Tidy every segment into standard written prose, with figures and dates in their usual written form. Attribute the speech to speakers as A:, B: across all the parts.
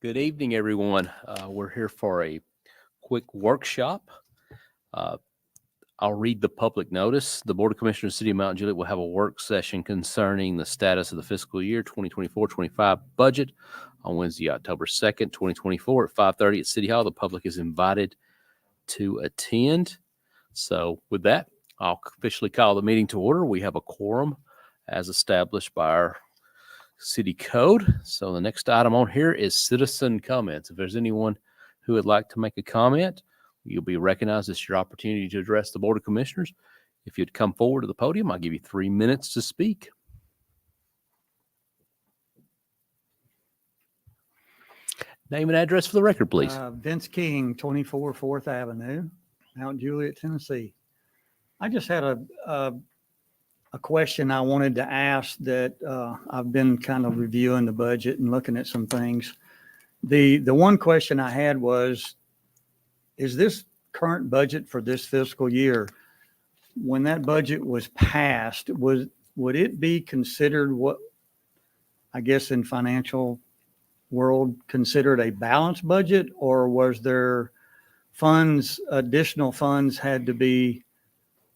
A: Good evening, everyone. We're here for a quick workshop. Uh, I'll read the public notice. The Board of Commissioners of the City of Mount Juliet will have a work session concerning the status of the fiscal year 2024-25 budget on Wednesday, October 2nd, 2024 at 5:30 at City Hall. The public is invited to attend. So with that, I'll officially call the meeting to order. We have a quorum as established by our city code. So the next item on here is citizen comments. If there's anyone who would like to make a comment, you'll be recognized. It's your opportunity to address the Board of Commissioners. If you'd come forward to the podium, I'll give you 3 minutes to speak. Name and address for the record, please.
B: Vince King, 24 4th Avenue, Mount Juliet, Tennessee. I just had a question I wanted to ask that I've been kind of reviewing the budget and looking at some things. The one question I had was, is this current budget for this fiscal year, when that budget was passed, would it be considered what, I guess in financial world, considered a balanced budget, or was there additional funds had to be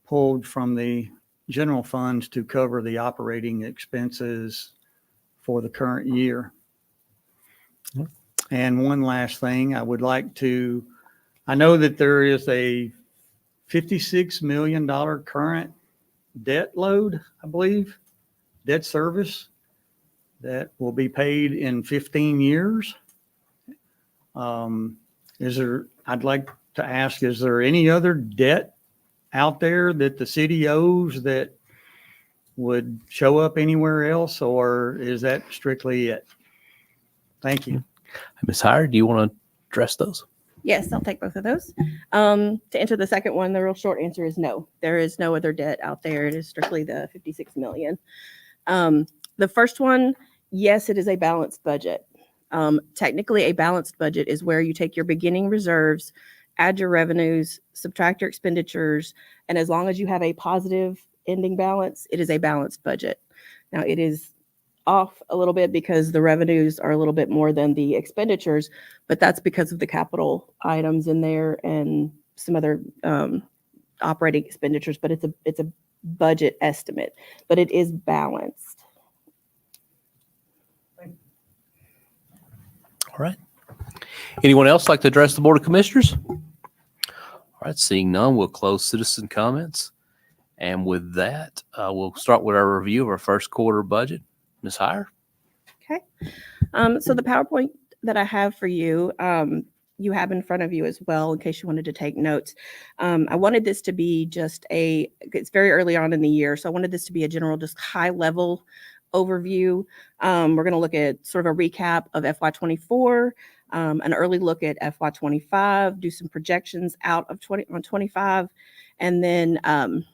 B: pulled from the general funds to cover the operating expenses for the current year? And one last thing, I know that there is a $56 million current debt load, I believe, debt service that will be paid in 15 years. I'd like to ask, is there any other debt out there that the city owes that would show up anywhere else, or is that strictly it? Thank you.
A: Ms. Hire, do you want to address those?
C: Yes, I'll take both of those. To answer the second one, the real short answer is no. There is no other debt out there. It is strictly the $56 million. The first one, yes, it is a balanced budget. Technically, a balanced budget is where you take your beginning reserves, add your revenues, subtract your expenditures, and as long as you have a positive ending balance, it is a balanced budget. Now, it is off a little bit because the revenues are a little bit more than the expenditures, but that's because of the capital items in there and some other operating expenditures, but it's a budget estimate, but it is balanced.
A: All right. Anyone else like to address the Board of Commissioners? All right, seeing none, we'll close citizen comments. And with that, we'll start with our review of our first quarter budget. Ms. Hire?
C: Okay. So the PowerPoint that I have for you, you have in front of you as well, in case you wanted to take notes. I wanted this to be it's very early on in the year, so I wanted this to be a general, just high level overview. We're going to look at sort of a recap of FY24, an early look at FY25, do some projections out of 25, and then, and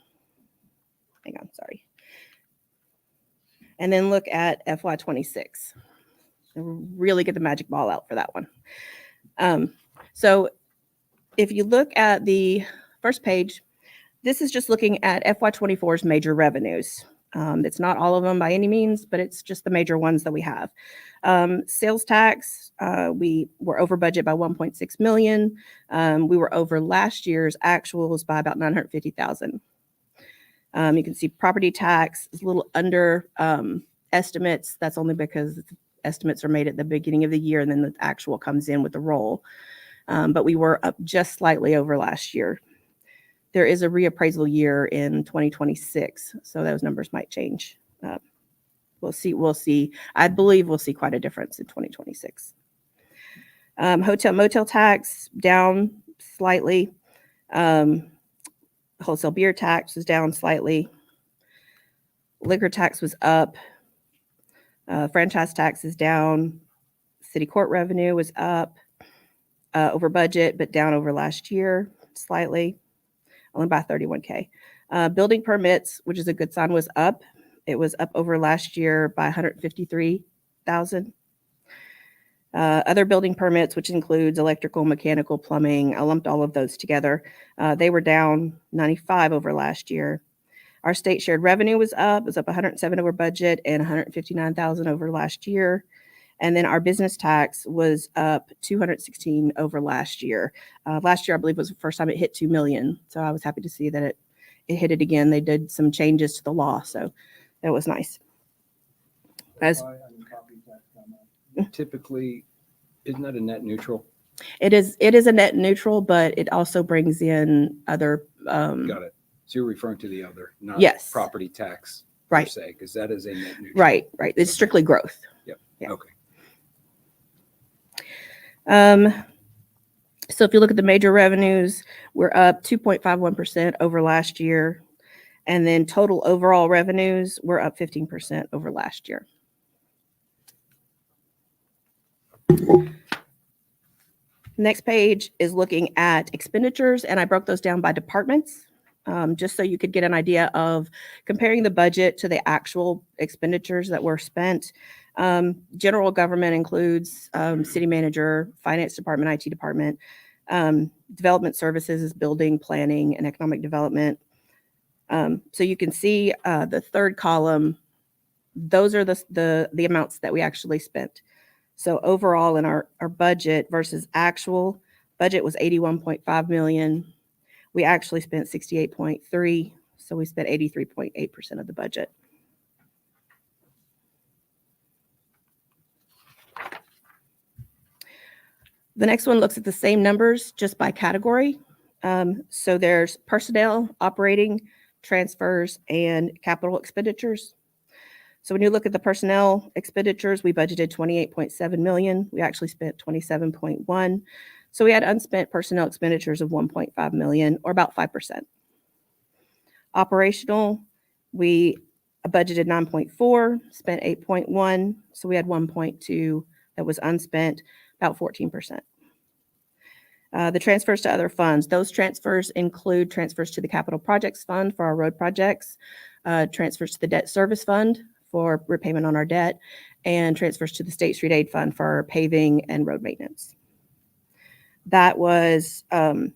C: then look at FY26. Really get the magic ball out for that one. So if you look at the first page, this is just looking at FY24's major revenues. It's not all of them by any means, but it's just the major ones that we have. Sales tax, we were over budget by $1.6 million. We were over last year's actuals by about $950,000. You can see property tax is a little under estimates. That's only because estimates are made at the beginning of the year and then the actual comes in with the roll. But we were up just slightly over last year. There is a reappraisal year in 2026, so those numbers might change. We'll see. I believe we'll see quite a difference in 2026. Hotel motel tax down slightly. Wholesale beer tax was down slightly. Liquor tax was up. Franchise tax is down. City court revenue was up over budget, but down over last year slightly, only by $31K. Building permits, which is a good sign, was up. It was up over last year by $153,000. Other building permits, which includes electrical, mechanical, plumbing, I lumped all of those together. They were down 95 over last year. Our state shared revenue was up. It was up 107 over budget and 159,000 over last year. And then our business tax was up 216 over last year. Last year, I believe, was the first time it hit 2 million. So I was happy to see that it hit it again. They did some changes to the law, so that was nice. As
D: Typically, isn't that a net neutral?
C: it is a net neutral, but it also brings in other.
D: Got it. So you're referring to the other, not
C: Yes.
D: property tax per
C: Right.
D: se, because that is a net neutral.
C: Right. It's strictly growth.
D: Yep.
C: Yeah.
D: Okay.
C: So if you look at the major revenues, we're up 2.51% over last year. And then total overall revenues, we're up 15% over last year. Next page is looking at expenditures, and I broke those down by departments, just so you could get an idea of comparing the budget to the actual expenditures that were spent. General government includes city manager, finance department, IT department. Development services is building, planning, and economic development. So you can see the third column, those are the amounts that we actually spent. So overall in our budget versus actual, budget was 81.5 million. We actually spent 68.3, so we spent 83.8% of the budget. The next one looks at the same numbers just by category. So there's personnel, operating, transfers, and capital expenditures. So when you look at the personnel expenditures, we budgeted 28.7 million. We actually spent 27.1. So we had unspent personnel expenditures of 1.5 million, or about 5%. Operational, we budgeted 9.4, spent 8.1. So we had 1.2 that was unspent, about 14%. The transfers to other funds, those transfers include transfers to the capital projects fund for our road projects, transfers to the debt service fund for repayment on our debt, and transfers to the State Street Aid Fund for our paving and road maintenance. That was budgeted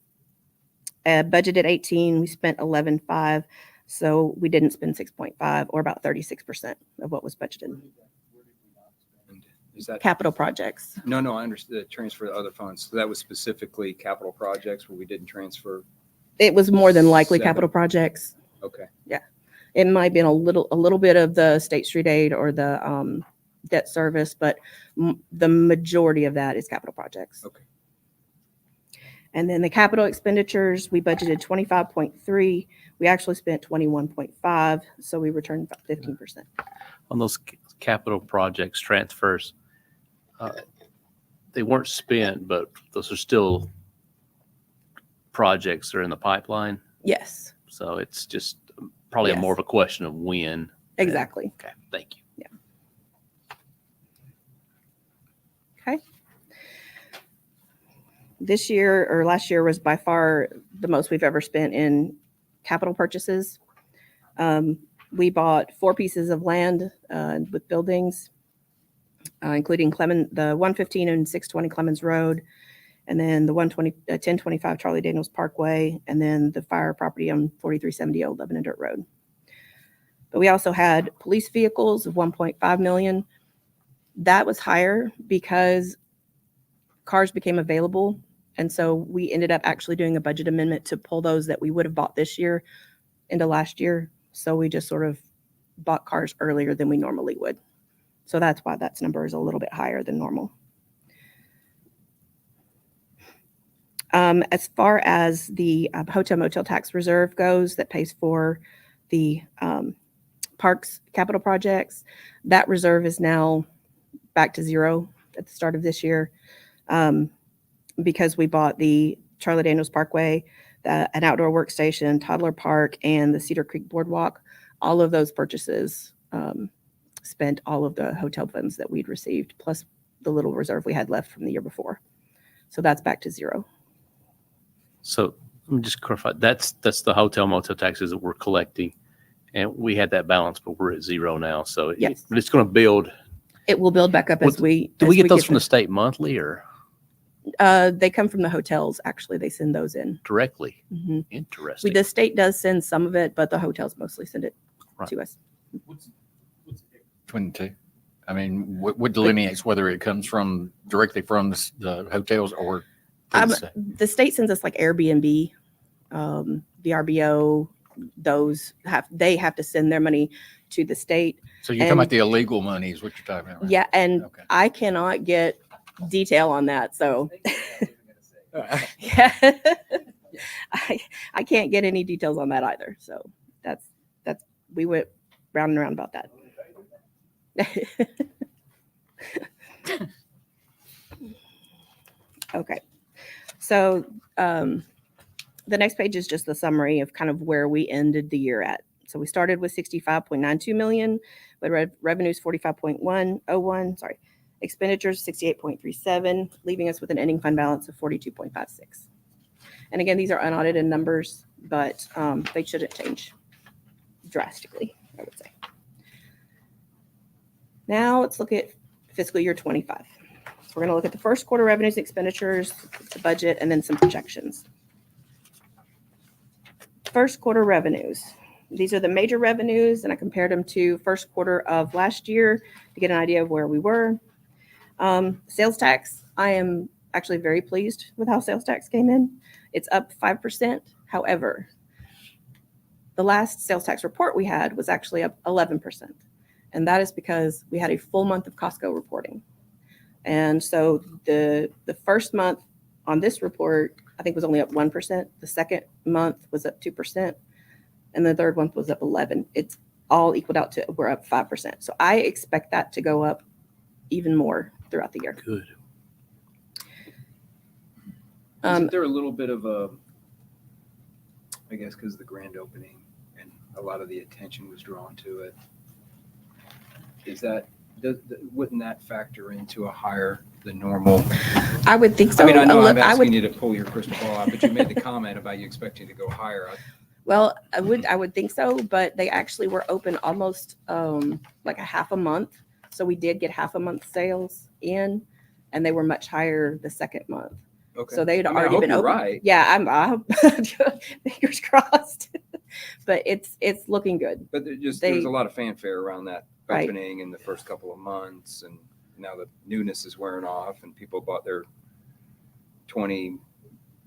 C: 18, we spent 11.5, so we didn't spend 6.5, or about 36% of what was budgeted.
D: Is that
C: Capital projects.
D: no? I understood the transfer to other funds. So that was specifically capital projects where we didn't transfer.
C: It was more than likely
D: 7.
C: capital projects.
D: Okay.
C: It might have been a little bit of the State Street Aid or the debt service, but the majority of that is capital projects.
D: Okay.
C: And then the capital expenditures, we budgeted 25.3. We actually spent 21.5, so we returned about 15%.
A: On those capital projects transfers, they weren't spent, but those are still projects that are in the pipeline.
C: Yes,
A: So it's just probably
C: Yes.
A: more of a question of when.
C: exactly.
A: Okay, thank you.
C: Okay. This year or last year was by far the most we've ever spent in capital purchases. We bought 4 pieces of land with buildings, including the 115 and 620 Clemens Road, and then the 1025 Charlie Daniels Parkway, and then the fire property on 4370 Old Lebanon Dirt Road. But we also had police vehicles of 1.5 million. That was higher because cars became available. And so we ended up actually doing a budget amendment to pull those that we would have bought this year into last year. So we just sort of bought cars earlier than we normally would. So that's why that number is a little bit higher than normal. As far as the hotel motel tax reserve goes that pays for the parks capital projects, that reserve is now back to zero at the start of this year because we bought the Charlie Daniels Parkway, an outdoor workstation, toddler park, and the Cedar Creek Boardwalk. All of those purchases spent all of the hotel funds that we'd received, plus the little reserve we had left from the year before. So that's back to zero.
A: So let me just clarify, that's the hotel motel taxes that we're collecting. And we had that balance, but we're at zero now. So
C: Yes.
A: it's going to build.
C: It will build back up as we.
A: Do
C: as
A: we get those from
C: the
A: the state monthly or
C: They come from the hotels, actually. They send those in.
A: directly?
C: Mhm.
A: Interesting.
C: The state does send some of it, but the hotels mostly send it
A: Right.
C: to us.
E: Between the two. I mean, what delineates whether it comes from directly from the hotels or through the state?
C: The state sends us like Airbnb, VRBO. They have to send their money to the state.
E: So you're talking about
C: and-
E: the illegal money is what you're talking about, right?
C: Yeah, and
E: Okay.
C: I cannot get detail on that. So yeah, I can't get any details on that either. So that's we went round and round about that. Okay, so the next page is just the summary of kind of where we ended the year at. So we started with 65.92 million, but revenues 45.101. Sorry, expenditures 68.37, leaving us with an ending fund balance of 42.56. And again, these are unaudited numbers, but they shouldn't change drastically, I would say. Now let's look at fiscal year 25. So we're going to look at the first quarter revenues, expenditures, the budget, and then some projections. First quarter revenues. These are the major revenues, and I compared them to first quarter of last year to get an idea of where we were. Sales tax, I am actually very pleased with how sales tax came in. It's up 5%. However, the last sales tax report we had was actually up 11%. And that is because we had a full month of Costco reporting. And so the first month on this report, I think was only up 1%. The second month was up 2%. And the third month was up 11. It's all equaled out to, we're up 5%. So I expect that to go up even more throughout the year.
A: Good.
D: Isn't there a little bit of a, I guess, because of the grand opening and a lot of the attention was drawn to it? Is that, wouldn't that factor into a higher than normal?
C: I would think so.
D: I mean, I know I'm
C: I
D: asking
C: would,
D: you to pull your crystal ball out, but you made the comment about you expecting to go higher.
C: well, I would think so, but they actually were open almost like a half a month. So we did get half a month sales in, and they were much higher the second month.
D: Okay.
C: So they'd
D: I mean, I
C: already
D: hope
C: been
D: you're
C: open.
D: right.
C: Yeah, I'm fingers crossed. But it's looking good.
D: But there was
C: They-
D: a lot of fanfare around that
C: Right.
D: opening in the first couple of months, and now the newness is wearing off, and people bought their 20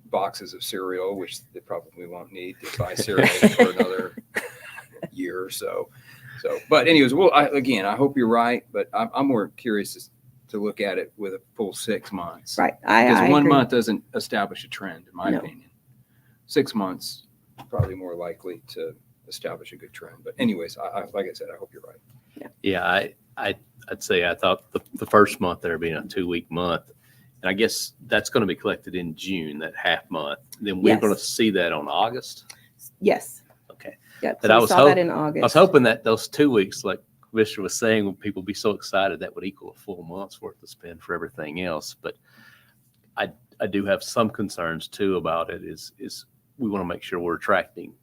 D: boxes of cereal, which they probably won't need to buy cereal for another year or so. So, but anyways, well, I hope you're right, but I'm more curious to look at it with a full 6 months.
C: Right.
D: Because
C: I
D: one
C: agree.
D: month doesn't establish a trend, in my
C: No.
D: opinion. 6 months, probably more likely to establish a good trend. But anyways, like I said, I hope you're right.
A: Yeah, I'd say I thought the first month there being a 2-week month, and I guess that's going to be collected in June, that half month. Then we're
C: Yes.
A: going to see that on August.
C: Yes.
A: Okay.
C: Yep.
A: But
C: So
A: I
C: we
A: was
C: saw that
A: hope-
C: in August.
A: I was hoping that those 2 weeks, like Commissioner was saying, when people be so excited, that would equal a full month's worth of spend for everything else. But I do have some concerns too about it. Is we want to make sure we're attracting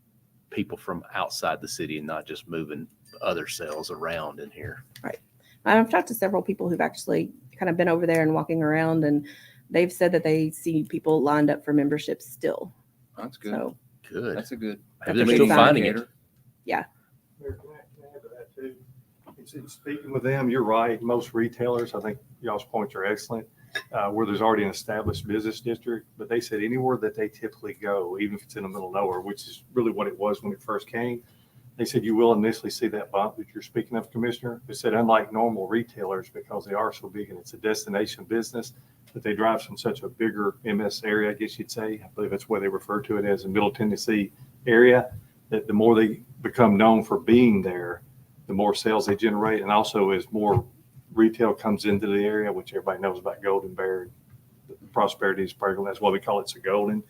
A: people from outside the city and not just moving other sales around in here.
C: I've talked to several people who've actually kind of been over there and walking around, and they've said that they see people lined up for memberships still.
D: That's good.
C: So
A: Good.
D: That's a good.
A: Maybe
C: that's
A: they're
C: a
A: still
C: good
A: finding it.
D: indicator.
F: Mayor, can I add to that too? Speaking with them, you're right. Most retailers, I think y'all's points are excellent, where there's already an established business district, but they said anywhere that they typically go, even if it's in the middle of nowhere, which is really what it was when it first came, they said you will initially see that bump that you're speaking of, Commissioner. They said unlike normal retailers, because they are so big and it's a destination business, that they drive from such a bigger MS area, I guess you'd say. I believe that's why they refer to it as a Middle Tennessee area, that the more they become known for being there, the more sales they generate. And also as more retail comes into the area, which everybody knows about Golden Bear, Prosperity's program, that's why we call it Golden,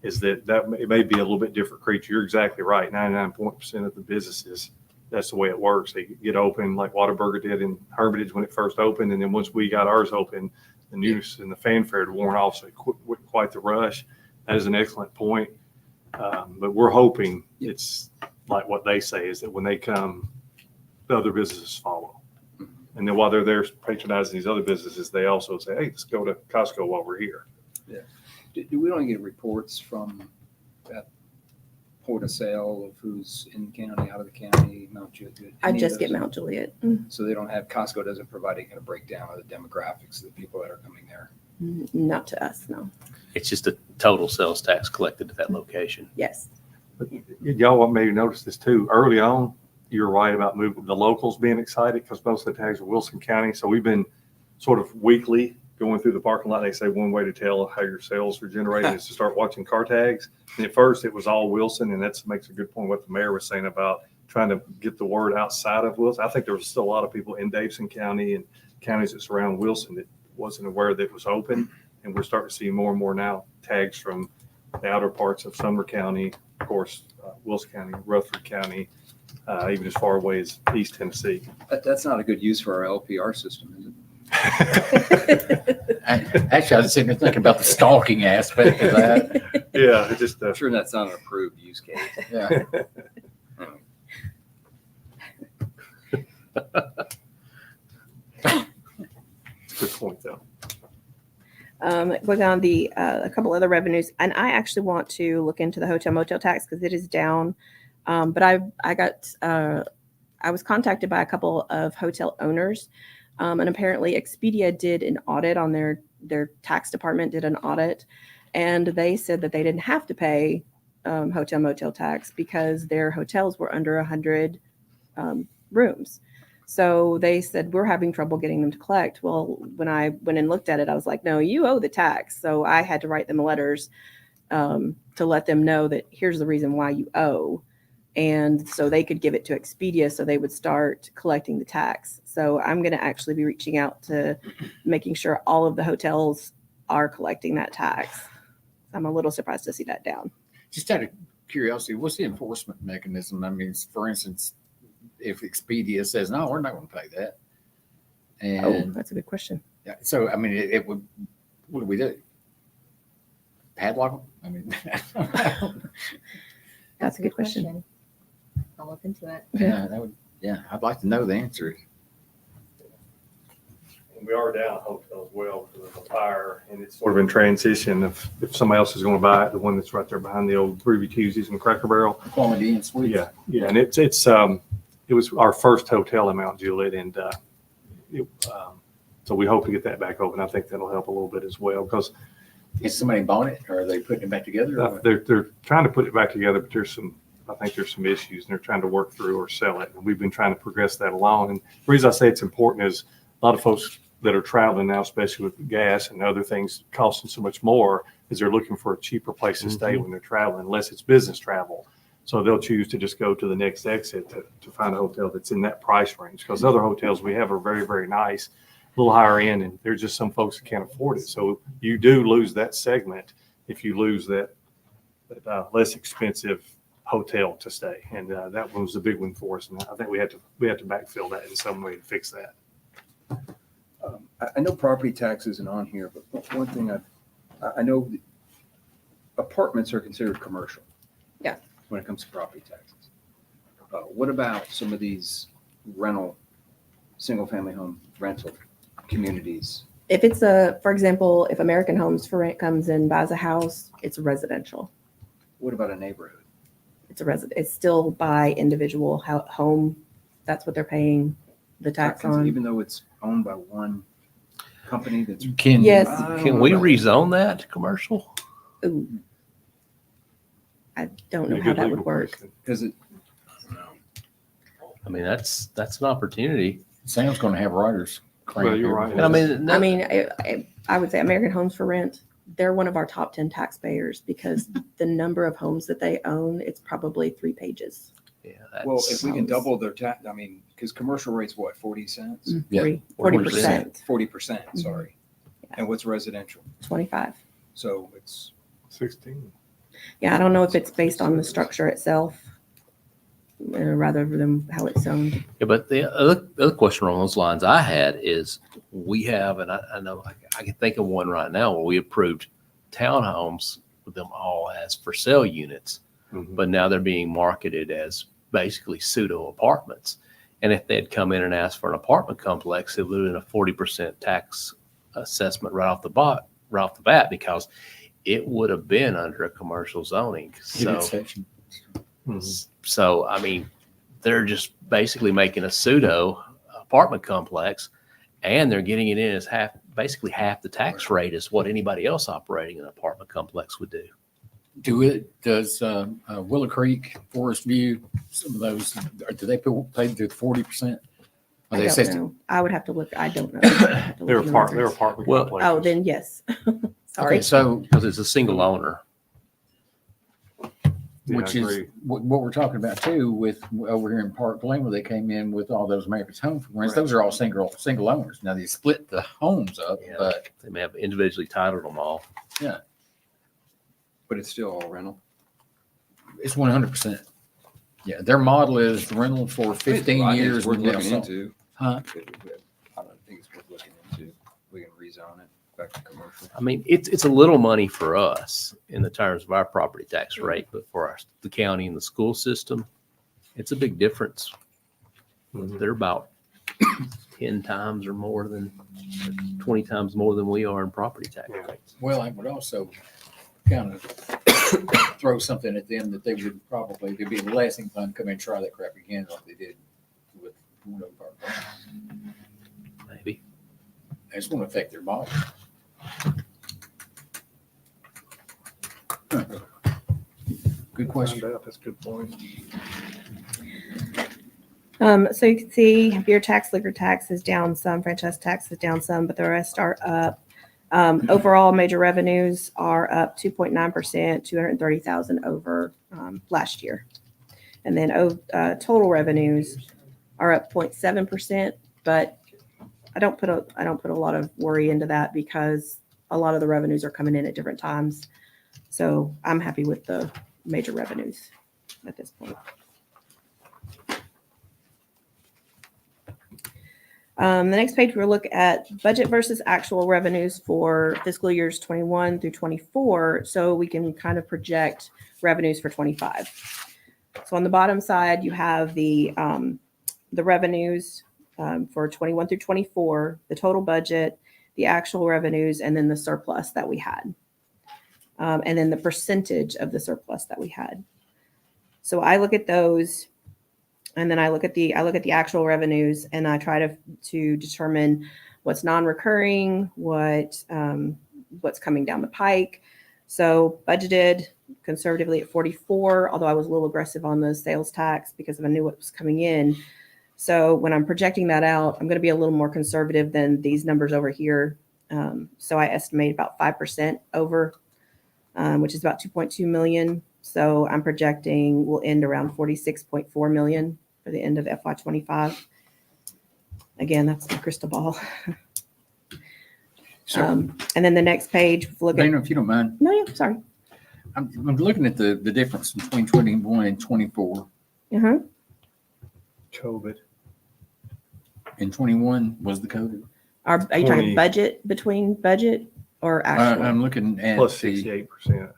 F: is that it may be a little bit different creature. You're exactly right. 99% of the businesses, that's the way it works. They get open like Whataburger did in Hermitage when it first opened. And then once we got ours open, the news and the fanfare had worn off, so quite the rush. That is an excellent point. But we're hoping it's like what they say, is that when they come, the other businesses follow. And then while they're there patronizing these other businesses, they also say, hey, let's go to Costco while we're here.
D: Do we don't get reports from that report a sale of who's in the county, out of the county, Mount Juliet?
C: I
D: any of
C: just get
D: those?
C: Mount Juliet.
D: So they don't have, Costco doesn't provide any kind of breakdown of the demographics of the people that are coming there.
C: Not to us, no.
A: It's just a total sales tax collected at that location.
C: Yes.
F: But y'all maybe notice this too. Early on, you're right about moving the locals being excited because most of the tags are Wilson County. So we've been sort of weekly going through the parking lot. They say one way to tell how your sales are generated is to start watching car tags. And at first it was all Wilson, and that makes a good point what the mayor was saying about trying to get the word outside of Wilson. I think there was still a lot of people in Davidson County and counties that surround Wilson that wasn't aware that it was open. And we're starting to see more and more now tags from the outer parts of Sumner County, of course, Wilson County, Rutherford County, even as far away as East Tennessee.
D: That's not a good use for our LPR system, is it?
E: Actually, I was sitting there thinking about the stalking aspect of that.
F: Yeah, it just,
D: I'm sure that's not an approved use case.
E: Yeah.
F: good point though.
C: Going on the a couple other revenues, and I actually want to look into the hotel motel tax because it is down. But I was contacted by a couple of hotel owners, and apparently Expedia did an audit on their tax department did an audit, and they said that they didn't have to pay hotel motel tax because their hotels were under 100 rooms. So they said, we're having trouble getting them to collect. Well, when I went and looked at it, I was like, no, you owe the tax. So I had to write them letters to let them know that here's the reason why you owe. And so they could give it to Expedia so they would start collecting the tax. So I'm going to actually be reaching out to making sure all of the hotels are collecting that tax. I'm a little surprised to see that down.
E: Just out of curiosity, what's the enforcement mechanism? I mean, for instance, if Expedia says, no, we're not going to pay that.
C: Oh,
E: And
C: that's a good question.
E: yeah, so, I mean, it would, what do we do? Padlock them? I mean,
C: That's a good question.
G: I'll look into it.
E: yeah, that would, yeah, I'd like to know the answer.
F: And we are down a hotel as well because of the fire, and it's sort of in transition. If somebody else is going to buy it, the one that's right there behind the old Ruby Tuesdays and Cracker Barrel.
E: Quality and sweet.
F: Yeah, yeah, and it was our first hotel in Mount Juliet, and so we hope to get that back open. I think that'll help a little bit as well because
E: Has somebody bought it or are they putting it back together? or what?
F: they're trying to put it back together, but I think there's some issues, and they're trying to work through or sell it. And we've been trying to progress that along. And the reason I say it's important is a lot of folks that are traveling now, especially with gas and other things costing so much more, is they're looking for a cheaper place to stay when they're traveling, unless it's business travel. So they'll choose to just go to the next exit to find a hotel that's in that price range. Because other hotels we have are very, very nice, a little higher end, and there's just some folks that can't afford it. So you do lose that segment if you lose that less expensive hotel to stay. And that one was a big one for us. And I think we had to backfill that in some way to fix that.
D: I know property tax isn't on here, but one thing I know that apartments are considered commercial.
C: Yeah.
D: When it comes to property taxes. What about some of these single-family home rental communities?
C: If it's for example, if American Homes for Rent comes and buys a house, it's residential.
D: What about a neighborhood?
C: It's still by individual home. That's what they're paying the tax on.
D: Even though it's owned by one company that's.
E: Can,
C: Yes.
A: Can we rezone that to commercial?
C: Ooh. I don't know
F: A
C: how
F: good
C: that
F: legal
C: would work.
F: question.
D: Because it,
A: I mean, that's an opportunity.
E: Sam's going to have writers.
F: Well, you're right.
A: And I mean,
C: I mean, I would say American Homes for Rent, they're one of our top 10 taxpayers because the number of homes that they own, it's probably 3 pages.
A: yeah,
D: well,
A: that's-
D: if we can double their tax, I mean, because commercial rate's what, 40 cents?
E: Yeah.
C: 40%,
D: 40%, sorry.
C: Yeah.
D: And what's residential?
C: 25.
D: So it's,
F: 16.
C: Yeah, I don't know if it's based on the structure itself rather than how it's owned.
A: Yeah, but the other question along those lines I had is we have, and I know I can think of one right now where we approved townhomes with them all as for sale units,
F: Mhm.
A: but now they're being marketed as basically pseudo apartments. And if they'd come in and asked for an apartment complex, it would have been a 40% tax assessment right off the bat because it would have been under a commercial zoning.
E: Give it
A: So
E: section.
F: Mhm.
A: So, I mean, they're just basically making a pseudo apartment complex, and they're getting it in as basically half the tax rate as what anybody else operating an apartment complex would do.
E: Does Willow Creek, Forest View, some of those, do they pay to 40%? Are
C: I
E: they
C: don't
E: assessed?
C: know. I would have to look. I don't know. I'd have to
F: They're
C: look in the
F: they're
C: records.
F: apartment
A: Well,
F: complexes.
C: Oh, then yes. Sorry.
E: Okay, so
A: Because it's a single owner.
F: Yeah, I
E: which is
F: agree.
E: what we're talking about too with over here in Park Glen where they came in with all those America's Home for Rent.
A: Right.
E: Those are all single owners. Now they split the homes up,
A: Yeah.
E: but
A: They may have individually titled them all.
D: But it's still all rental.
E: it's 100%. Yeah, their model is rental for 15
D: I think
E: years.
D: it's worth
E: and they'll
D: looking
E: sell.
D: into.
E: Huh?
D: I don't think it's worth looking into. We can rezone it back to commercial.
A: I mean, it's a little money for us in the terms of our property tax rate, but for the county and the school system, it's a big difference.
F: Mhm.
A: They're about 10 times or more than, 20 times more than we are in property tax
F: Yeah.
A: rates.
E: Well, I would also kind of throw something at them that they would probably, there'd be less inclined to come in and try that crap again like they did with one of Park Glen.
A: Maybe.
E: I just want to affect their model. Good question.
F: Find out. That's a good point.
C: So you can see beer tax, liquor tax is down some, franchise tax is down some, but the rest are up. Overall, major revenues are up 2.9%, 230,000 over last year. And then total revenues are up 0.7%, but I don't put a lot of worry into that because a lot of the revenues are coming in at different times. So I'm happy with the major revenues at this point. The next page, we'll look at budget versus actual revenues for fiscal years 21 through 24, so we can kind of project revenues for 25. So on the bottom side, you have the revenues for 21 through 24, the total budget, the actual revenues, and then the surplus that we had, and then the percentage of the surplus that we had. So I look at those. And then I look at the actual revenues and I try to determine what's non-recurring, what's coming down the pike. So budgeted conservatively at 44, although I was a little aggressive on the sales tax because I knew what was coming in. So when I'm projecting that out, I'm going to be a little more conservative than these numbers over here. So I estimate about 5% over, which is about 2.2 million. So I'm projecting we'll end around 46.4 million for the end of FY25. Again, that's my crystal ball.
E: So,
C: And then the next page, look at.
E: Dana, if you don't mind,
C: No, yeah, sorry.
E: I'm looking at the difference between 21 and 24.
C: Uh-huh.
F: COVID.
E: And 21 was the COVID.
C: Are you
F: 20.
C: talking budget between budget or actual?
E: I'm looking at
F: Plus
E: the,
F: 68%.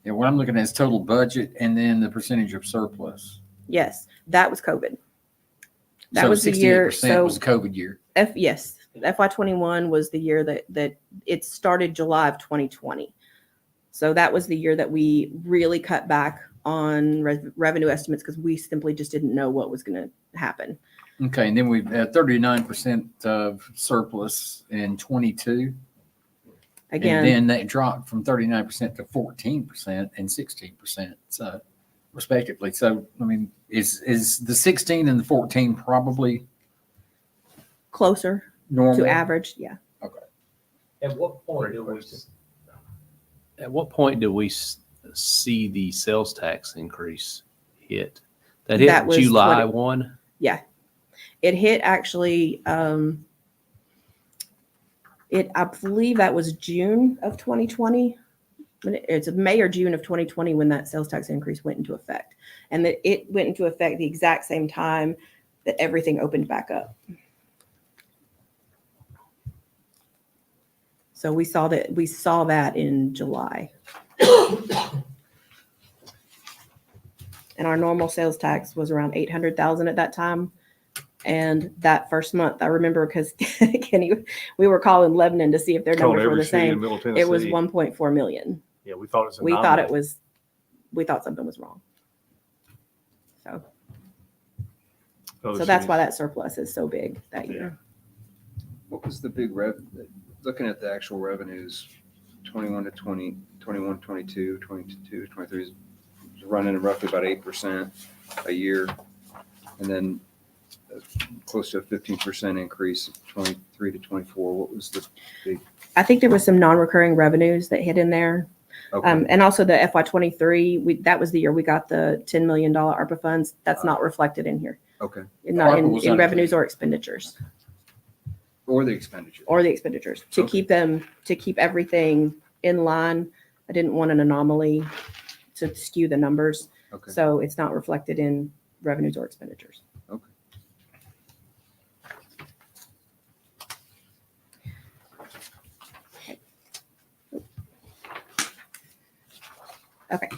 E: yeah, what I'm looking at is total budget and then the percentage of surplus.
C: Yes, that was COVID. That
E: So
C: was the year.
E: 68%
C: So
E: was the COVID year.
C: yes, FY21 was the year that it started July of 2020. So that was the year that we really cut back on revenue estimates because we simply just didn't know what was going to happen.
E: Okay, and then we've had 39% of surplus in 22.
C: Again,
E: And then that dropped from 39% to 14% and 16%, so respectively. So, I mean, is the 16 and the 14 probably
C: closer
E: normal?
C: to average. Yeah.
A: At what point do we see the sales tax increase hit? That hit
C: That was
A: July 1?
C: Yeah. It hit actually, I believe that was June of 2020. It's May or June of 2020 when that sales tax increase went into effect. And that it went into effect the exact same time that everything opened back up. So we saw that in July. And our normal sales tax was around 800,000 at that time. And that first month, I remember because Kenny, we were calling Lebanon to see if their
F: Told
C: numbers were
F: every
C: the
F: city in
C: same.
F: Middle Tennessee.
C: It was 1.4 million.
F: Yeah, we thought it was.
C: We thought something was wrong. So
F: Other
C: that's why
F: cities.
C: that surplus is so big that year.
D: What was the big looking at the actual revenues, 21 to 20, 21, 22, 22, 23 is running at roughly about 8% a year. And then close to a 15% increase of 23 to 24. What was the big?
C: I think there was some non-recurring revenues that hit in there.
D: Okay.
C: And also the FY23, that was the year we got the $10 million ARPA funds. That's not reflected in here,
D: Okay.
C: not
E: ARPA was
C: in
E: under
C: revenues
E: the-
C: or expenditures.
D: Or the expenditure.
C: Or the expenditures to
D: Okay.
C: keep everything in line. I didn't want an anomaly to skew the numbers.
D: Okay.
C: So it's not reflected in revenues or expenditures.
D: Okay.
C: Okay.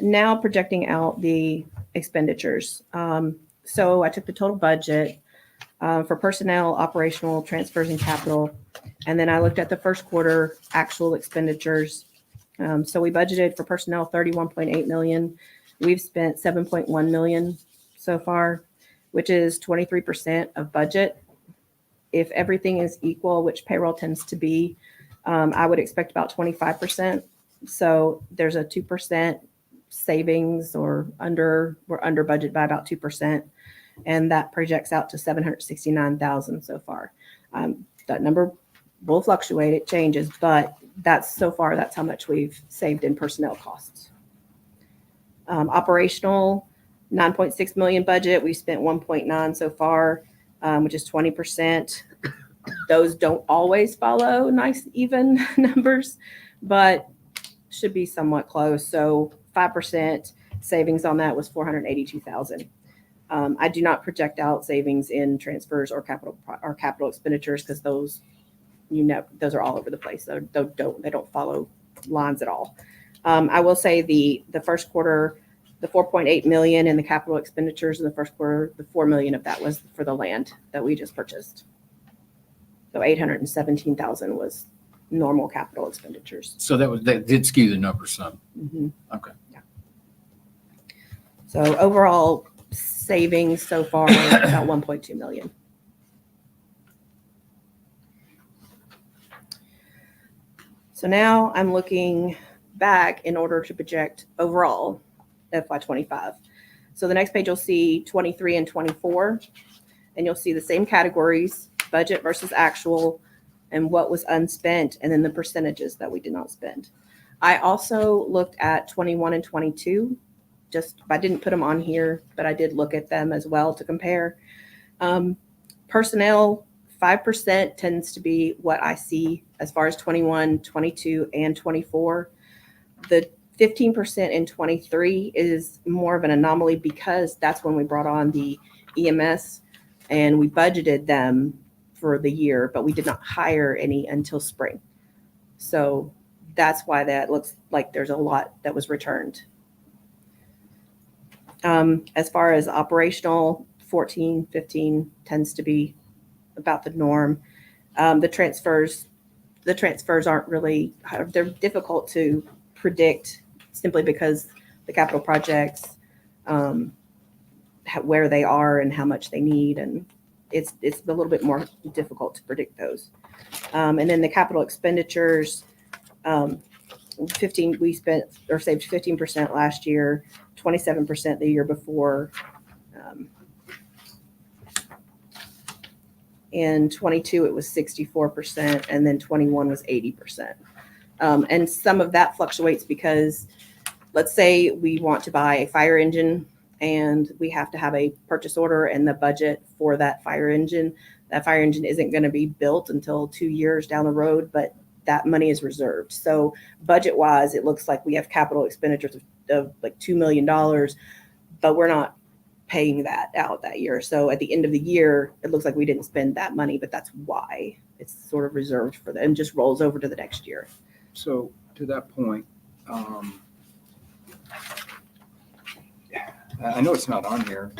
C: Now projecting out the expenditures. So I took the total budget for personnel, operational, transfers, and capital. And then I looked at the first quarter actual expenditures. So we budgeted for personnel 31.8 million. We've spent 7.1 million so far, which is 23% of budget. If everything is equal, which payroll tends to be, I would expect about 25%. So there's a 2% savings or we're under budget by about 2%. And that projects out to 769,000 so far. That number will fluctuate, it changes, but that's how much we've saved in personnel costs. Operational, 9.6 million budget. We spent 1.9 so far, which is 20%. Those don't always follow nice, even numbers, but should be somewhat close. So 5% savings on that was 482,000. I do not project out savings in transfers or capital expenditures because those are all over the place. They don't follow lines at all. I will say the first quarter, the 4.8 million in the capital expenditures in the first quarter, the 4 million of that was for the land that we just purchased. So 817,000 was normal capital expenditures.
E: So that did skew the numbers some.
C: Mhm.
E: Okay.
C: Yeah. So overall savings so far about 1.2 million. So now I'm looking back in order to project overall FY25. So the next page you'll see 23 and 24, and you'll see the same categories, budget versus actual, and what was unspent, and then the percentages that we did not spend. I also looked at 21 and 22. I didn't put them on here, but I did look at them as well to compare. Personnel, 5% tends to be what I see as far as 21, 22, and 24. The 15% in 23 is more of an anomaly because that's when we brought on the EMS and we budgeted them for the year, but we did not hire any until spring. So that's why that looks like there's a lot that was returned. As far as operational, 14, 15 tends to be about the norm. The transfers aren't really, they're difficult to predict simply because the capital projects, where they are and how much they need. And it's a little bit more difficult to predict those. And then the capital expenditures, 15, we spent or saved 15% last year, 27% the year before. In 22, it was 64%, and then 21 was 80%. And some of that fluctuates because let's say we want to buy a fire engine and we have to have a purchase order and the budget for that fire engine. That fire engine isn't going to be built until 2 years down the road, but that money is reserved. So budget wise, it looks like we have capital expenditures of like $2 million, but we're not paying that out that year. So at the end of the year, it looks like we didn't spend that money, but that's why it's sort of reserved for that and just rolls over to the next year.
D: So to that point, I know it's not on here.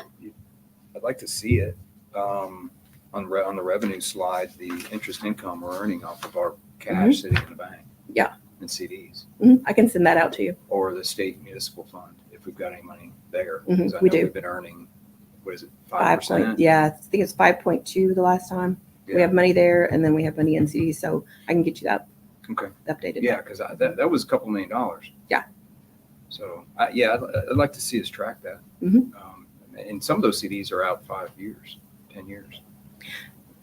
D: I'd like to see it on the revenue slide, the interest income we're earning off of our cash sitting in the bank.
C: Yeah.
D: And CDs
C: I can send that out to you.
D: or the state municipal fund if we've got any money there.
C: Mhm,
D: 'Cause I
C: we
D: know
C: do.
D: We've been earning, what is it,
C: 5 point,
D: 5%?
C: yeah, I think it's 5.2 the last time. We
D: Yeah.
C: have money there and then we have money in CDs, so I can get you that
D: Okay.
C: updated.
D: Yeah, because that was a couple $1 million.
C: Yeah.
D: So, yeah, I'd like to see us track that.
C: Mhm.
D: And some of those CDs are out 5 years, 10 years.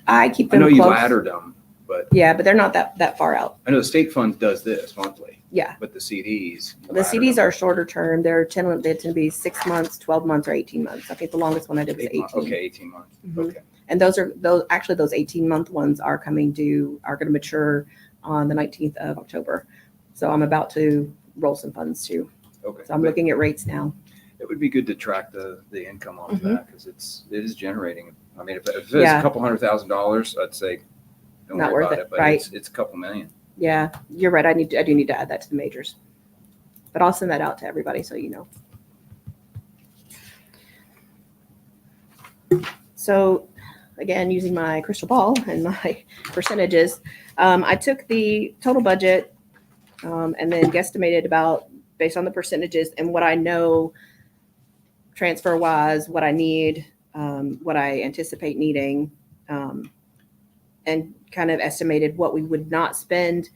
C: I keep
D: I
C: them
D: know you
C: close.
D: laddered them, but
C: Yeah, but they're not that far out.
D: I know the state fund does this monthly,
C: Yeah.
D: but the CDs. you
C: The
D: ladder
C: CDs
D: them.
C: are shorter term. They tend to be 6 months, 12 months, or 18 months. I think the longest one I did was
D: 8 months.
C: 18.
D: Okay, 18 months.
C: Mhm.
D: Okay.
C: And those 18-month ones are going to mature on the 19th of October. So I'm about to roll some funds too.
D: Okay.
C: So I'm
D: But
C: looking at rates now.
D: it would be good to track the income off of
C: Mhm.
D: that because it is generating. I mean, if it's
C: Yeah.
D: a couple $100,000, I'd say don't
C: Not
D: worry
C: worth
D: about
C: it,
D: it. But
C: right.
D: it's a couple million.
C: Yeah, you're right. I do need to add that to the majors. But I'll send that out to everybody so you know. So again, using my crystal ball and my percentages, I took the total budget and then guesstimated about based on the percentages and what I know transfer wise, what I need, what I anticipate needing, and kind of estimated what we would not spend,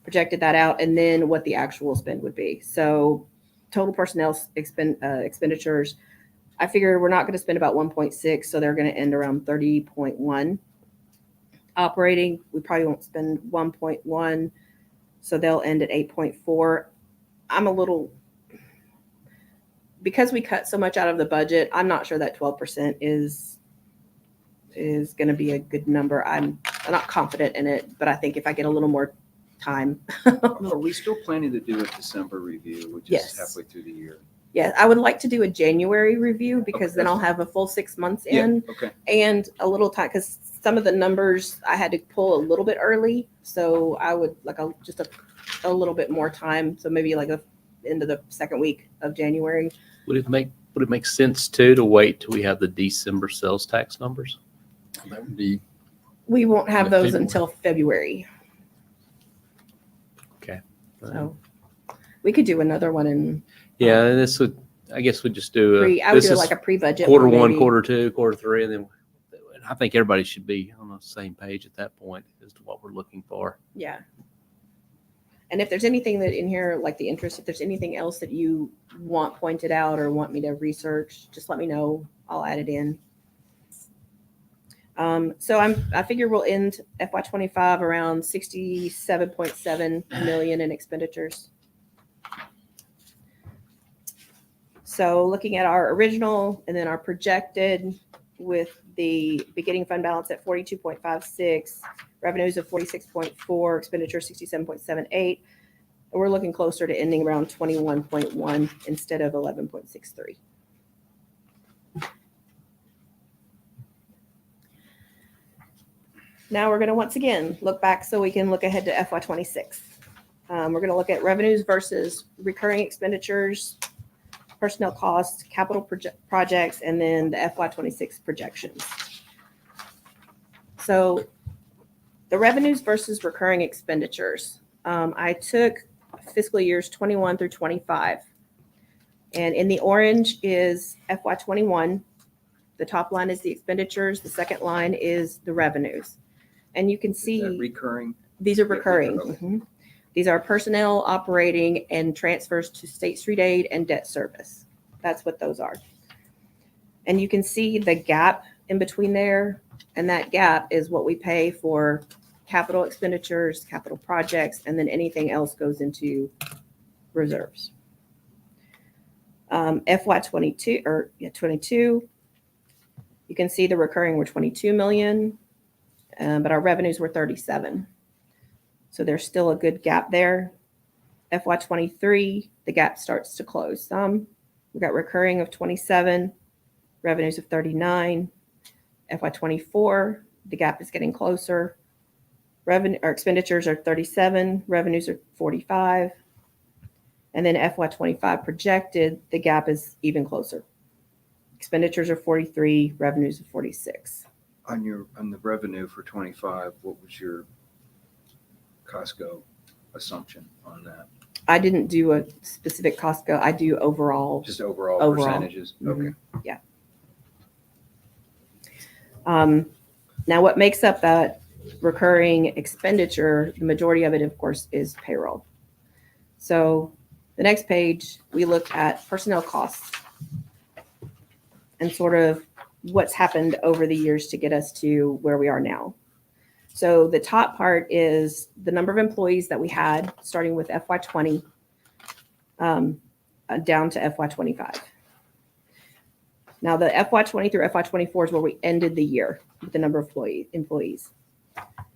C: projected that out, and then what the actual spend would be. So total personnel expenditures, I figure we're not going to spend about 1.6, so they're going to end around 30.1. Operating, we probably won't spend 1.1, so they'll end at 8.4. I'm a little, because we cut so much out of the budget, I'm not sure that 12% is going to be a good number. I'm not confident in it, but I think if I get a little more time.
D: Are we still planning to do a December review, which
C: Yes.
D: is halfway through the year?
C: Yeah, I would like to do a January review because
D: Okay,
C: then I'll
D: that's
C: have a full 6 months
D: Yeah.
C: in
D: Okay.
C: and a little time because some of the numbers I had to pull a little bit early. So I would like just a little bit more time. So maybe like into the second week of January.
A: Would it make sense too to wait till we have the December sales tax numbers?
E: That would be,
C: We won't have
E: Yeah,
C: those
E: February.
C: until February.
A: Okay.
C: So we could do another one in
A: Yeah, and this would, I guess we'd just do
C: I would
A: this
C: do
A: is
C: like a pre-budget.
A: quarter one,
C: maybe.
A: quarter two, quarter three, and then I think everybody should be on the same page at that point as to what we're looking for.
C: Yeah. And if there's anything that in here, like the interest, if there's anything else that you want pointed out or want me to research, just let me know. I'll add it in. So I figure we'll end FY25 around 67.7 million in expenditures. So looking at our original and then our projected with the beginning fund balance at 42.56, revenues of 46.4, expenditures 67.78. We're looking closer to ending around 21.1 instead of 11.63. Now we're going to once again look back so we can look ahead to FY26. We're going to look at revenues versus recurring expenditures, personnel costs, capital projects, and then the FY26 projections. So the revenues versus recurring expenditures. I took fiscal years 21 through 25. And in the orange is FY21. The top line is the expenditures. The second line is the revenues. And you can
D: Is that
C: see
D: recurring?
C: these are
D: Yeah,
C: recurring.
D: okay.
C: Mhm. These are personnel, operating, and transfers to State Street Aid and debt service. That's what those are. And you can see the gap in between there. And that gap is what we pay for capital expenditures, capital projects, and then anything else goes into reserves. FY22 or 22, you can see the recurring were 22 million, but our revenues were 37. So there's still a good gap there. FY23, the gap starts to close some. We got recurring of 27, revenues of 39. FY24, the gap is getting closer. Revenue or expenditures are 37, revenues are 45. And then FY25 projected, the gap is even closer. Expenditures are 43, revenues are 46.
D: On the revenue for 25, what was your Costco assumption on that?
C: I didn't do a specific Costco. I do overall.
D: Just overall
C: Overall.
D: percentages? Okay.
C: Now, what makes up that recurring expenditure, the majority of it, of course, is payroll. So the next page, we look at personnel costs and sort of what's happened over the years to get us to where we are now. So the top part is the number of employees that we had, starting with FY20 down to FY25. Now, the FY20 through FY24 is where we ended the year with the number of employees.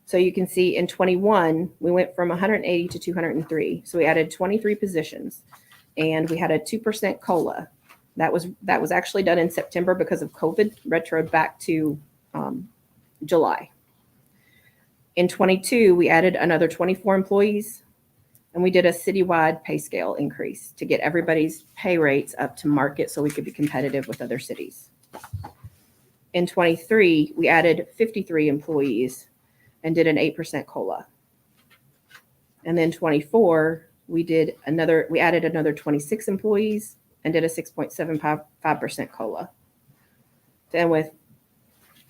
C: So you can see in 21, we went from 180 to 203. So we added 23 positions, and we had a 2% COLA. That was actually done in September because of COVID, retroed back to July. In 22, we added another 24 employees, and we did a citywide pay scale increase to get everybody's pay rates up to market so we could be competitive with other cities. In 23, we added 53 employees and did an 8% COLA. And then 24, we added another 26 employees and did a 6.75% COLA. Then with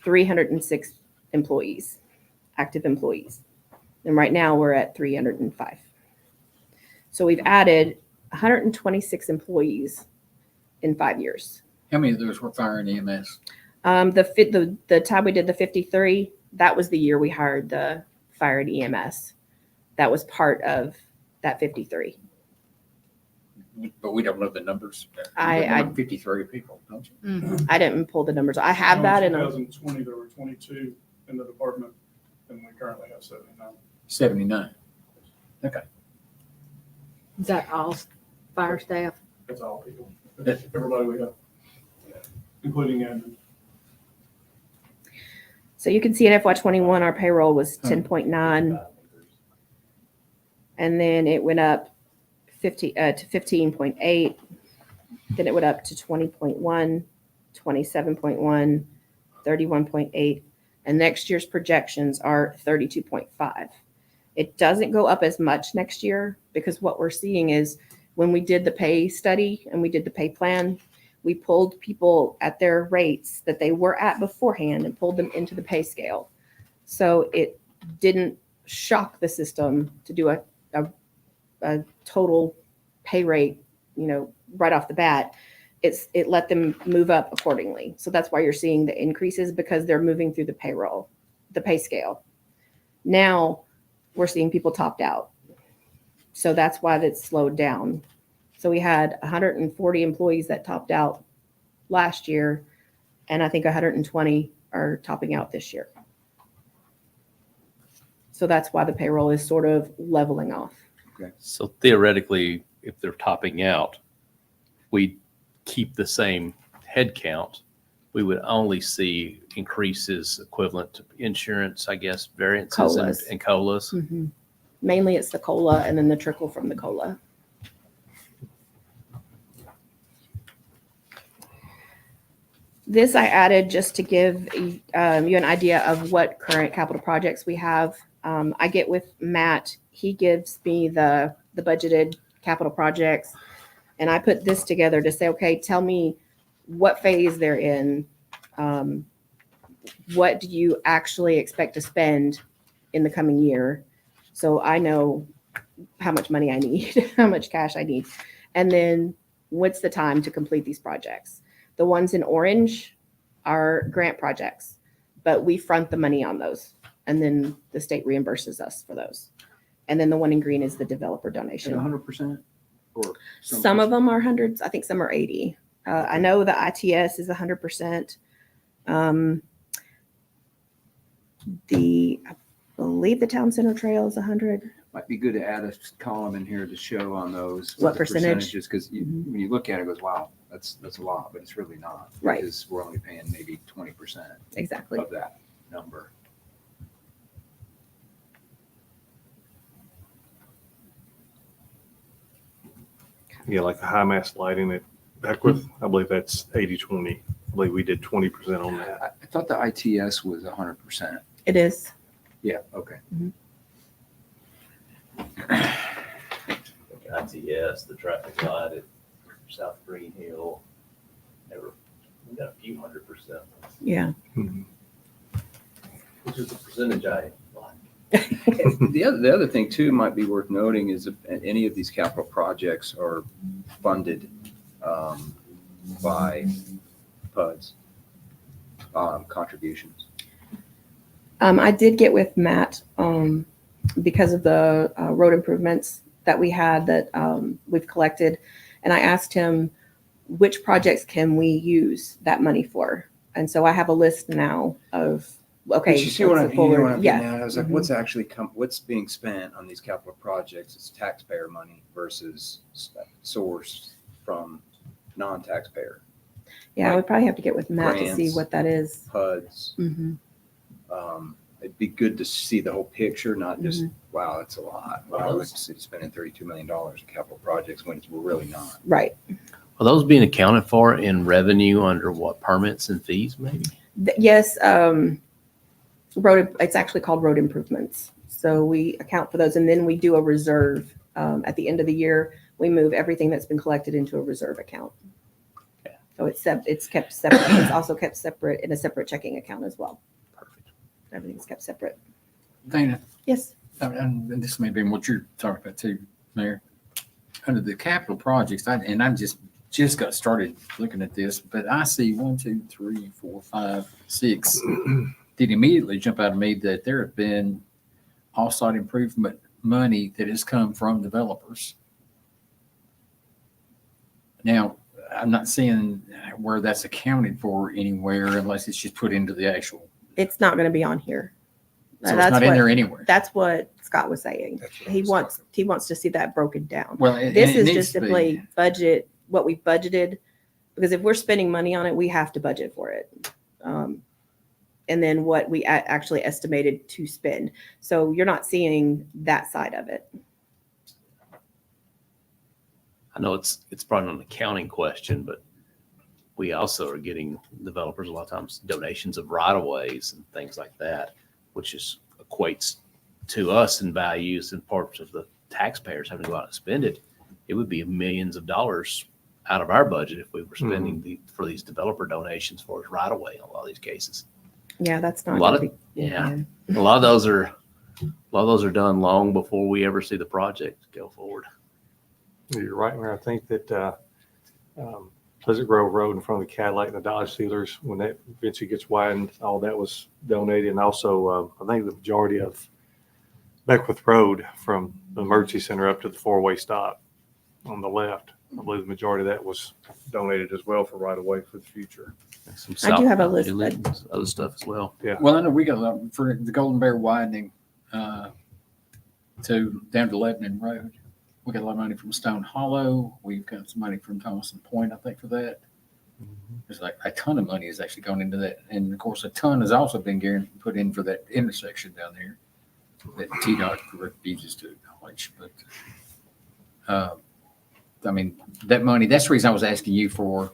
C: 306 employees, active employees. And right now we're at 305. So we've added 126 employees in 5 years.
E: How many of those were fire and EMS?
C: The time we did the 53, that was the year we hired the fire and EMS. That was part of that 53.
E: But we don't know the numbers.
C: I-
E: 53 people, don't you?
C: I didn't pull the numbers. I have that in
H: In
C: a,
H: 2020, there were 22 in the department, and we currently have 79.
E: 79.
I: Is that all fire staff?
H: That's all people. That's everybody we have, including admin.
C: so you can see in FY21, our payroll was 10.9. And then it went up to 15.8. Then it went up to 20.1, 27.1, 31.8. And next year's projections are 32.5. It doesn't go up as much next year because what we're seeing is when we did the pay study and we did the pay plan, we pulled people at their rates that they were at beforehand and pulled them into the pay scale. So it didn't shock the system to do a total pay rate, right off the bat. It let them move up accordingly. So that's why you're seeing the increases because they're moving through the pay scale. Now we're seeing people topped out. So that's why that's slowed down. So we had 140 employees that topped out last year, and I think 120 are topping out this year. So that's why the payroll is sort of leveling off.
A: So theoretically, if they're topping out, we keep the same head count, we would only see increases equivalent to insurance, I guess, variances
C: COLAs.
A: and COLAs.
C: Mainly it's the COLA and then the trickle from the COLA. This I added just to give you an idea of what current capital projects we have. I get with Matt, he gives me the budgeted capital projects, and I put this together to say, okay, tell me what phase they're in. What do you actually expect to spend in the coming year? So I know how much money I need, how much cash I need. And then what's the time to complete these projects? The ones in orange are grant projects, but we front the money on those. And then the state reimburses us for those. And then the one in green is the developer donation.
D: 100%? Or
C: Some of them are hundreds. I think some are 80. I know the ITS is 100%. I believe the town center trail is 100.
D: Might be good to add a column in here to show on those.
C: What
D: the
C: percentage?
D: percentages, because when you look at it, it goes, wow, that's a lot, but it's really not.
C: Right.
D: Because we're only paying maybe 20%
C: Exactly.
D: of that number.
F: Yeah, like the high mast lighting at Beckwith, I believe that's 80-20. I believe we did 20% on that.
D: I thought the ITS was 100%.
C: It is.
D: Yeah, okay.
A: I NCS, the traffic light at South Green Hill. We got a few 100%,
C: Yeah.
A: which is a percentage I like.
D: The other thing too might be worth noting is if any of these capital projects are funded by PUDs contributions.
C: I did get with Matt because of the road improvements that we had that we've collected. And I asked him, which projects can we use that money for? And so I have a list now of, okay.
D: But you see what
C: let's
D: I'm,
C: look
D: you know
C: forward.
D: what I'm
C: Yeah.
D: getting at? I was like,
C: Mhm.
D: what's actually what's being spent on these capital projects? It's taxpayer money versus source from non-taxpayer
C: Yeah, I would probably have to get with Matt to see
D: grants.
C: what that is.
D: PUDs.
C: hmm
D: It'd be good to see the whole picture, not just, wow, that's a lot. Wow, let's spending $32 million in capital projects when we're really not.
C: Right.
A: Are those being accounted for in revenue under what, permits and fees maybe?
C: Yes, it's actually called road improvements. So we account for those and then we do a reserve. At the end of the year, we move everything that's been collected into a reserve account.
A: Okay.
C: So it's kept separate. It's also kept separate in a separate checking account as well.
A: Perfect.
C: Everything's kept separate.
E: Dana,
C: Yes.
E: and this may be what you're talking about too, Mayor. Under the capital projects, I just got started looking at this, but I see 1, 2, 3, 4, 5, 6. Did immediately jump out of me that there have been off-site improvement money that has come from developers. Now, I'm not seeing where that's accounted for anywhere unless it's just put into the actual.
C: It's not going to be on here.
E: So it's not in there anywhere.
C: That's what Scott was saying.
D: That's what I
C: He
D: was
C: wants to see that broken down.
E: Well,
C: This
E: it
C: is
E: needs
C: just
E: to be.
C: simply budget what we budgeted, because if we're spending money on it, we have to budget for it. And then what we actually estimated to spend. So you're not seeing that side of it.
A: I know it's probably an accounting question, but we also are getting developers a lot of times donations of right of ways and things like that, which is equates to us in values and parts of the taxpayers having to go out and spend it. It would be millions of dollars out of our budget if we were spending for these developer donations for us right away in a lot of these cases.
C: Yeah, that's
A: A
C: not.
A: lot
C: gonna
A: of,
C: be-
A: yeah, a lot of those are done long before we ever see the project go forward.
F: You're right, Mayor. I think that Pleasant Grove Road in front of the Cadillac and the Dodge dealers, when that eventually gets widened, all that was donated. And also, I think the majority of Beckwith Road from the emergency center up to the four-way stop on the left, I believe the majority of that was donated as well for right of way for the future.
A: Some
C: I do have a
A: southbound
C: list,
A: Inlet and other stuff as well.
E: Well, I know we got a lot for the Golden Bear widening to down to Lebanon Road. We got a lot of money from Stone Hollow. We've got some money from Thomason Point, I think, for that. There's like a ton of money has actually gone into that. And of course, a ton has also been put in for that intersection down there that TDOT refuses to acknowledge. But I mean, that money, that's the reason I was asking you for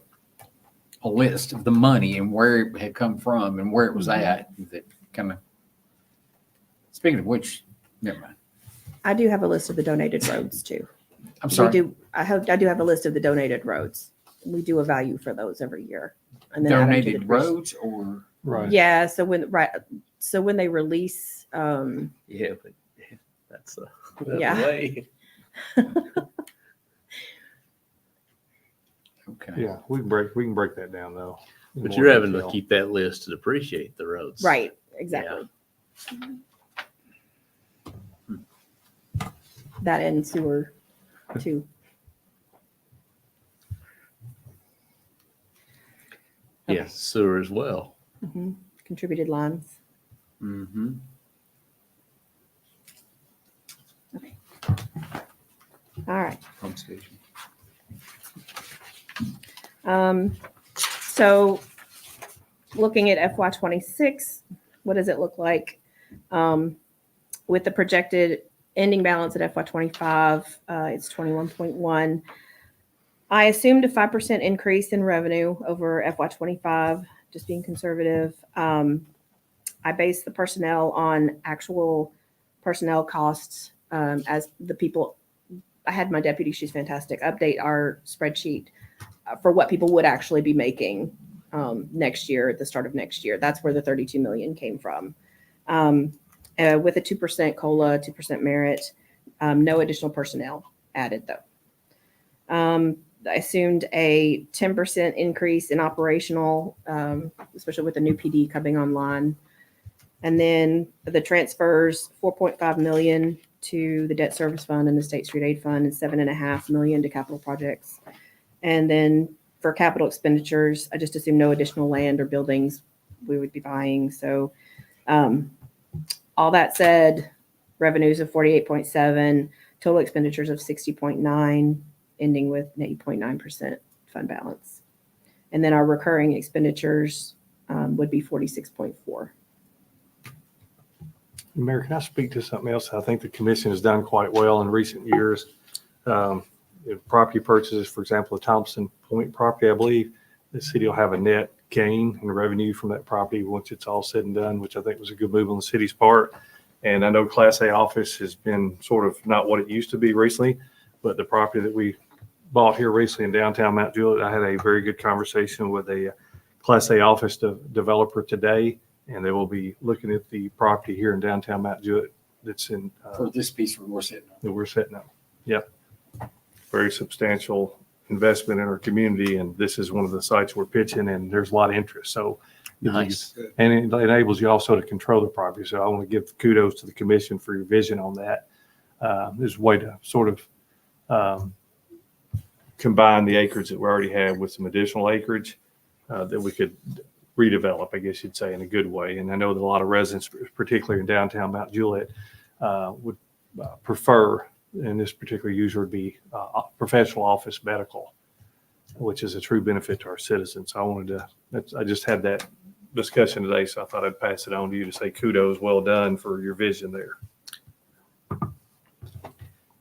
E: a list of the money and where it had come from and where it was at. That kind of, speaking of which, never mind.
C: I do have a list of the donated roads too.
E: I'm sorry.
C: I do have a list of the donated roads. We do a value for those every year. And then add them to the
E: Donated
C: depreciation.
E: roads or
F: Right.
C: Yeah. So when they release,
A: Yeah, but that's the
C: Yeah.
A: way.
E: okay.
F: Yeah, we can break that down though. in
A: But
F: more
A: you're having to
F: detail.
A: keep that list to depreciate the roads.
C: right, exactly. That and sewer too.
A: Yes, sewer as well.
C: Mhm. Contributed lines.
A: Mm-hmm.
C: All right.
D: Pump station.
C: So looking at FY '26, what does it look like? With the projected ending balance at FY '25, it's 21.1. I assumed a 5% increase in revenue over FY '25, just being conservative. I based the personnel on actual personnel costs as the people I had my deputy, she's fantastic, update our spreadsheet for what people would actually be making next year, at the start of next year. That's where the 32 million came from. With a 2% COLA, 2% merit, no additional personnel added though. I assumed a 10% increase in operational, especially with the new PD coming online. And then the transfers, 4.5 million to the debt service fund and the State Street Aid Fund, and 7.5 million to capital projects. And then for capital expenditures, I just assume no additional land or buildings we would be buying. So all that said, revenues of 48.7, total expenditures of 60.9, ending with an 8.9% fund balance. And then our recurring expenditures would be 46.4.
F: Mayor, can I speak to something else? I think the commission has done quite well in recent years. Property purchases, for example, the Thompson Point property, I believe the city will have a net gain in revenue from that property once it's all said and done, which I think was a good move on the city's part. And I know Class A office has been sort of not what it used to be recently, but the property that we bought here recently in downtown Mount Juliet, I had a very good conversation with a Class A office developer today, and they will be looking at the property here in downtown Mount Juliet that's in
E: For this piece we're sitting on.
F: that we're setting up. Yep. Very substantial investment in our community, and this is one of the sites we're pitching, and there's a lot of interest. So
A: Nice.
F: and it enables you also to control the property. So I want to give kudos to the commission for your vision on that. There's a way to sort of combine the acreage that we already have with some additional acreage that we could redevelop, I guess you'd say, in a good way. And I know that a lot of residents, particularly in downtown Mount Juliet, would prefer, and this particular user would be professional office medical, which is a true benefit to our citizens. I just had that discussion today, so I thought I'd pass it on to you to say kudos, well done for your vision there.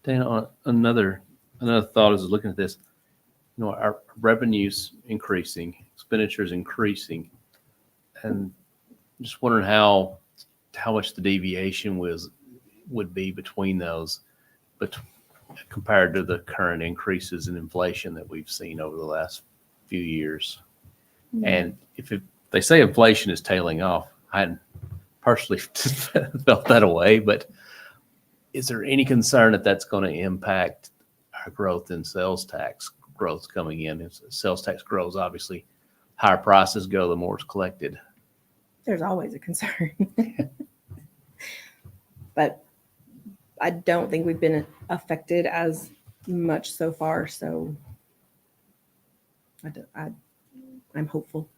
A: Dana, another thought as I was looking at this, our revenues increasing, expenditures increasing, and just wondering how much the deviation would be between those, but compared to the current increases in inflation that we've seen over the last few years. And if they say inflation is tailing off, I hadn't personally felt that away, but is there any concern that that's going to impact our growth in sales tax growth coming in? If sales tax grows, obviously, higher prices go, the more it's collected.
C: There's always a concern. But I don't think we've been affected as much so far. So I'm hopeful.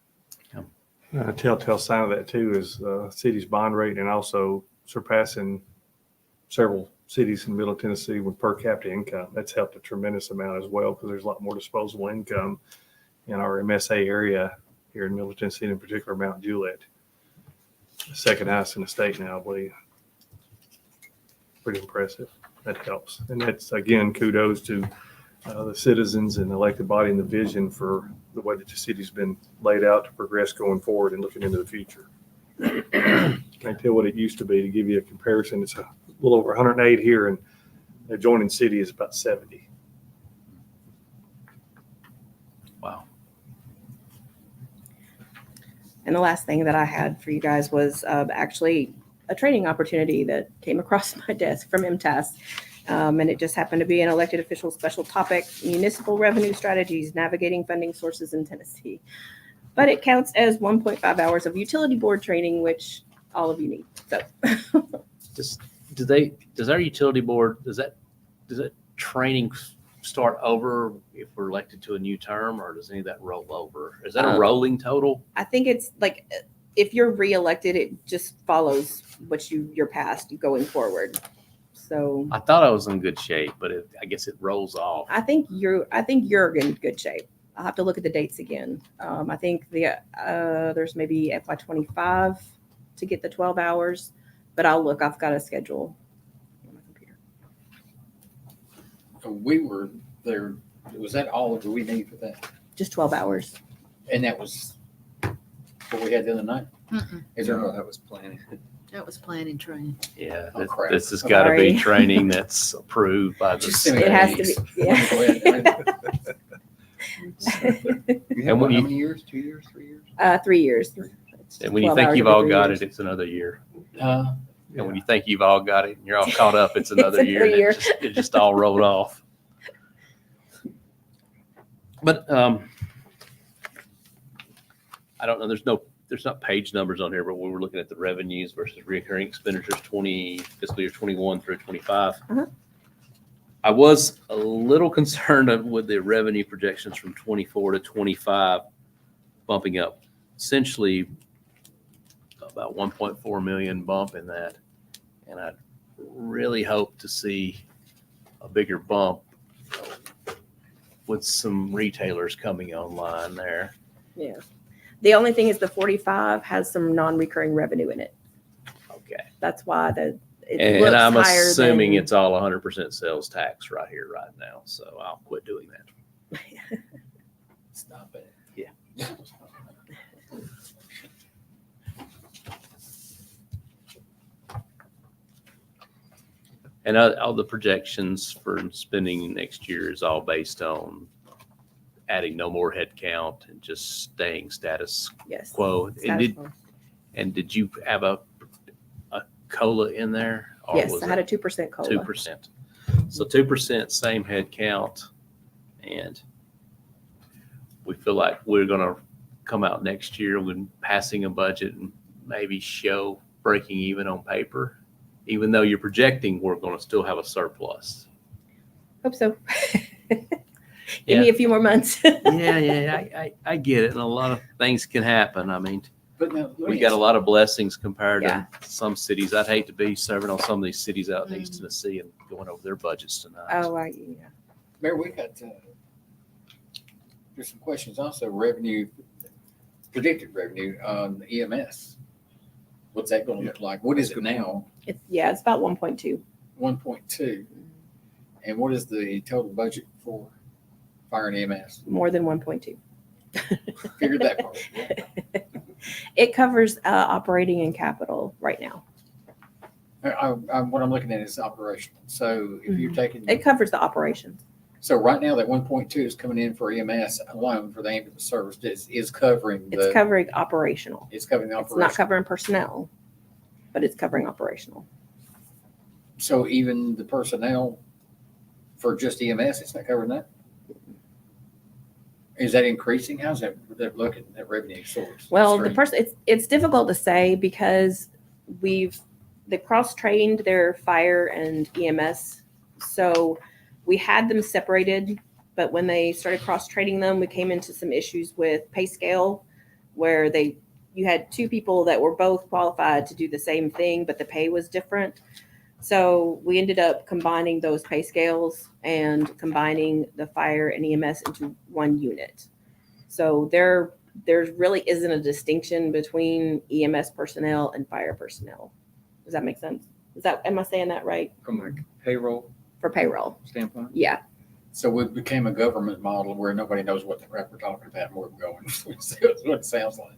F: A telltale sign of that too is the city's bond rate, and also surpassing several cities in Middle Tennessee with per capita income. That's helped a tremendous amount as well, because there's a lot more disposable income in our MSA area here in Middle Tennessee, in particular Mount Juliet. Second highest in the state now, I believe. Pretty impressive. That helps. And that's, again, kudos to the citizens and the elected body and the vision for the way that the city's been laid out to progress going forward and looking into the future. Can't tell what it used to be. To give you a comparison, it's a little over 108 here, and the adjoining city is about 70.
A: Wow.
C: And the last thing that I had for you guys was actually a training opportunity that came across my desk from MTAS. And it just happened to be an elected official special topic, municipal revenue strategies, navigating funding sources in Tennessee. But it counts as 1.5 hours of utility board training, which all of you need. So
A: Does our utility board, does that training start over if we're elected to a new term, or does any of that roll over? Is that a rolling total?
C: I think it's like, if you're reelected, it just follows what you're past going forward. So
A: I thought I was in good shape, but I guess it rolls off.
C: I think you're in good shape. I'll have to look at the dates again. I think there's maybe FY25 to get the 12 hours, but I'll look. I've got a schedule on my computer.
E: We were there. Was that all that we need for that?
C: Just 12 hours.
E: And that was what we had the other night? Is there
D: No, that was planning.
I: That was planning training.
A: Yeah,
E: Oh, crap.
A: this has got to be
C: Sorry.
A: training that's approved by the
E: Just send me
C: It has to
A: state.
C: be, yeah.
E: Go ahead.
D: You
A: And
D: have
A: when
D: how
A: you-
D: many years? 2 years, 3 years?
C: 3 years.
A: And when you
C: 12
A: think
C: hours
A: you've
C: every
A: all
C: 3
A: got
C: years.
A: it, it's another year.
E: Uh,
A: And when you think you've all got it and you're all caught up, it's another
C: It's
A: year.
C: another
A: and
C: year.
A: it just all rolled off. But I don't know, there's not page numbers on here, but we were looking at the revenues versus recurring expenditures fiscal year 21 through 25.
C: Uh-huh.
A: I was a little concerned with the revenue projections from 24 to 25 bumping up essentially about 1.4 million bump in that. And I really hope to see a bigger bump with some retailers coming online there.
C: Yeah. The only thing is the 45 has some non-recurring revenue in it.
A: Okay.
C: That's why it
A: And
C: looks
A: I'm
C: higher
A: assuming
C: than-
A: it's all 100% sales tax right here, right now. So I'll quit doing that.
E: Stop it.
A: Yeah. And all the projections for spending next year is all based on adding no more headcount and just staying status
C: Yes.
A: quo. And
C: Status
A: did,
C: quo.
A: and did you have a COLA in there? Or
C: Yes,
A: was
C: I had a
A: it
C: 2% COLA.
A: 2%? So 2%, same head count. And we feel like we're going to come out next year when passing a budget and maybe show breaking even on paper, even though you're projecting we're going to still have a surplus.
C: Hope so. Give
A: Yeah.
C: me a few more months.
A: Yeah, I get it. And a lot of things can happen. I mean,
E: But now, let
A: we
E: me
A: got a
E: ask-
A: lot of blessings compared
C: Yeah.
A: to some cities. I'd hate to be serving on some of these cities out in East Tennessee and going over their budgets tonight.
C: Oh, yeah.
E: Mayor, we got, there's some questions also, revenue, predicted revenue on EMS. What's that gonna look like? What is it now?
C: It's about 1.2.
E: 1.2. And what is the total budget for fire and EMS?
C: More than 1.2.
E: Figured that part.
C: It covers operating and capital right now.
E: What I'm looking at is operational. So if you're taking,
C: It covers the operations.
E: so right now that 1.2 is coming in for EMS alone for the ambulance service is covering
C: It's
E: the,
C: covering operational.
E: it's covering the
C: It's not
E: operation.
C: covering personnel, but it's covering operational.
E: So even the personnel for just EMS, it's not covering that? Is that increasing? How's that looking, that revenue source?
C: Well, the
E: stream?
C: person, it's difficult to say because they cross-trained their fire and EMS. So we had them separated, but when they started cross-training them, we came into some issues with pay scale where you had two people that were both qualified to do the same thing, but the pay was different. So we ended up combining those pay scales and combining the fire and EMS into one unit. So there really isn't a distinction between EMS personnel and fire personnel. Does that make sense? Am I saying that right?
D: From a payroll
C: For payroll?
D: standpoint?
C: Yeah.
E: So we became a government model where nobody knows what the crap we're talking about and where we're going. That's what it sounds like.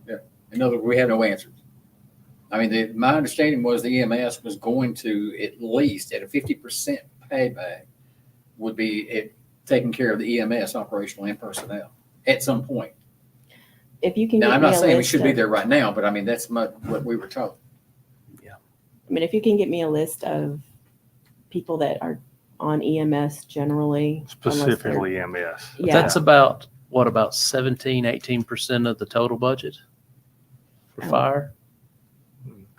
E: Yeah. In other words, we have no answers. I mean, my understanding was the EMS was going to at least at a 50% payback would be it taking care of the EMS operational and personnel at some point.
C: If you can
E: Now,
C: get
E: I'm
C: me
E: not
C: a
E: saying we
C: list
E: should be
C: of-
E: there right now, but I mean, that's what we were told.
C: I mean, if you can get me a list of people that are on EMS generally. unless they're-
F: Specifically MS.
C: Yeah.
A: That's about 17, 18% of the total budget for
C: Oh.
A: fire?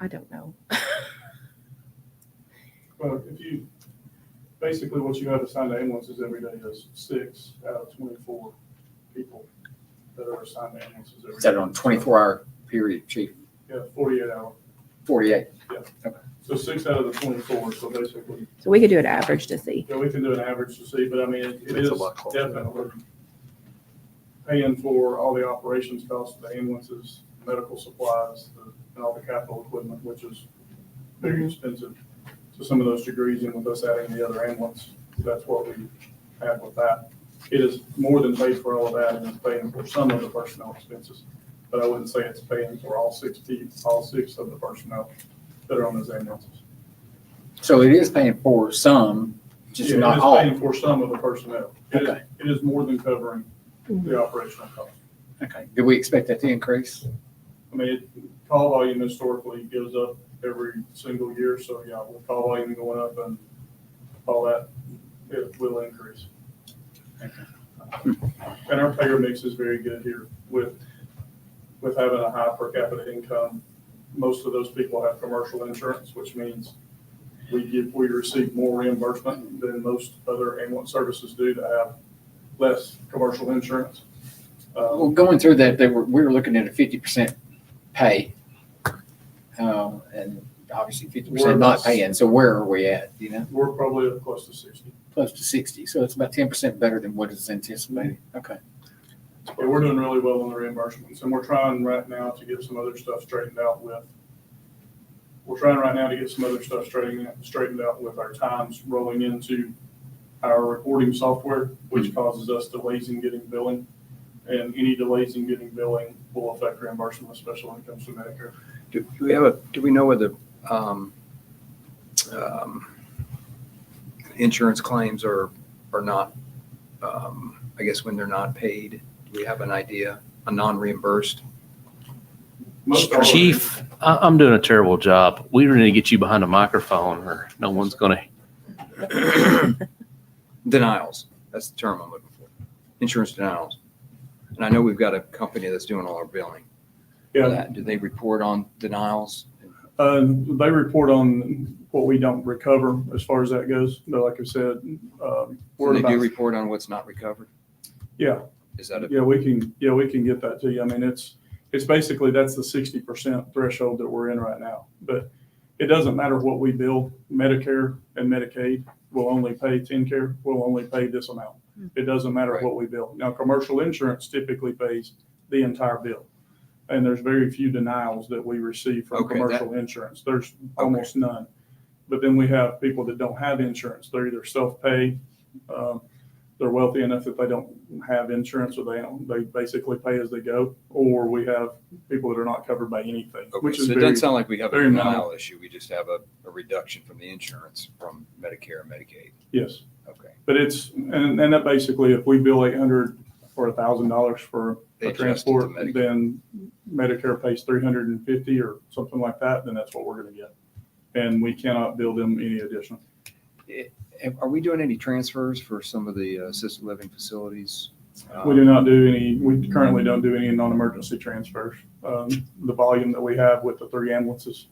C: I don't know.
H: Well, basically what you have assigned to ambulances every day is 6 out of 24 people that are assigned to ambulances every day.
E: Is that on a 24-hour period, chief?
H: Yeah, 48 hours.
E: 48.
H: So 6 out of the 24, so basically,
C: So we could do an average to see.
H: yeah, we can do an average to see, but I mean, it
F: It's
H: is
F: a lot closer.
H: definitely paying for all the operations costs of the ambulances, medical supplies, and all the capital equipment, which is very expensive to some of those degrees, and with us adding the other ambulance, that's what we had with that. It is more than paid for all of that, and it's paying for some of the personnel expenses. but I wouldn't say it's paying for all six of the personnel that are on those ambulances.
E: So it is paying for some, just
H: Yeah,
E: not
H: it is
E: all.
H: paying for some of the personnel.
E: Okay.
H: It is more than covering the operational cost.
E: Okay. Do we expect that to increase?
H: I mean, call volume historically goes up every single year, so yeah, with call volume going up and all that, it will increase. And our payer mix is very good here with having a high per capita income. Most of those people have commercial insurance, which means we receive more reimbursement than most other ambulance services do to have less commercial insurance.
E: Well, going through that, we were looking at a 50% pay. And obviously 50% not paying. So where are we at, you know?
H: We're probably up close to 60.
E: Close to 60. So it's about 10% better than what is anticipated. Okay.
H: Yeah, we're doing really well on the reimbursements, and we're trying right now to get some other stuff straightened out with. We're trying right now to get some other stuff straightened out with our times rolling into our reporting software, which causes us delays in getting billing. And any delays in getting billing will affect reimbursement, especially when it comes to Medicare.
D: Do we know whether insurance claims are not, I guess when they're not paid? Do we have an idea, a non-reimbursed?
H: Most all of it-
A: Chief, I'm doing a terrible job. We need to get you behind a microphone or no one's going to.
D: Denials, that's the term I'm looking for. Insurance denials. And I know we've got a company that's doing all our billing for
H: Yeah,
D: that. Do they report on denials?
H: they report on what we don't recover as far as that goes. But like I said,
D: Do
H: we're
D: they do
H: about,
D: report on what's not recovered?
H: yeah,
D: Is that a,
H: yeah, we can get that to you. I mean, it's basically, that's the 60% threshold that we're in right now. But it doesn't matter what we bill, Medicare and Medicaid will only pay TennCare, will only pay this amount. It doesn't matter
D: Right.
H: what we bill. Now, commercial insurance typically pays the entire bill. And there's very few denials that we receive from
D: Okay,
H: commercial insurance. There's almost none. But then we have people that don't have insurance. They're either self-pay, they're wealthy enough that they don't have insurance, or they basically pay as they go. Or we have people that are not covered by anything,
D: okay,
H: which is
D: so it
H: very,
D: doesn't sound like we have a
H: very minimal.
D: denial issue. We just have a reduction from the insurance from Medicare and Medicaid.
H: yes.
D: Okay.
H: But it's, and that basically, if we bill $800 or $1,000 for
D: They
H: a
D: adjust it to
H: transport,
D: Medicare.
H: then Medicare pays $350 or something like that, then that's what we're gonna get. And we cannot bill them any additional.
D: Are we doing any transfers for some of the assisted living facilities?
H: We do not do any, we currently don't do any non-emergency transfers. The volume that we have with the 3 ambulances,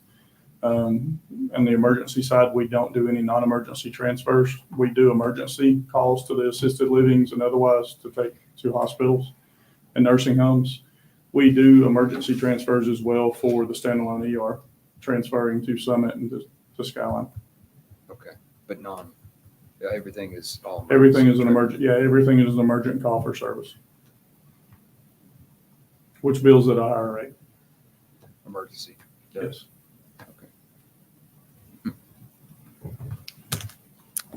H: and the emergency side, we don't do any non-emergency transfers. We do emergency calls to the assisted livings and otherwise to take to hospitals and nursing homes. We do emergency transfers as well for the standalone ER, transferring to Summit and to Skyline.
D: Okay, but everything is all.
H: Everything is an emergent, yeah, everything is an emergent call for service, which bills at a higher rate.
D: Emergency.
H: Yes.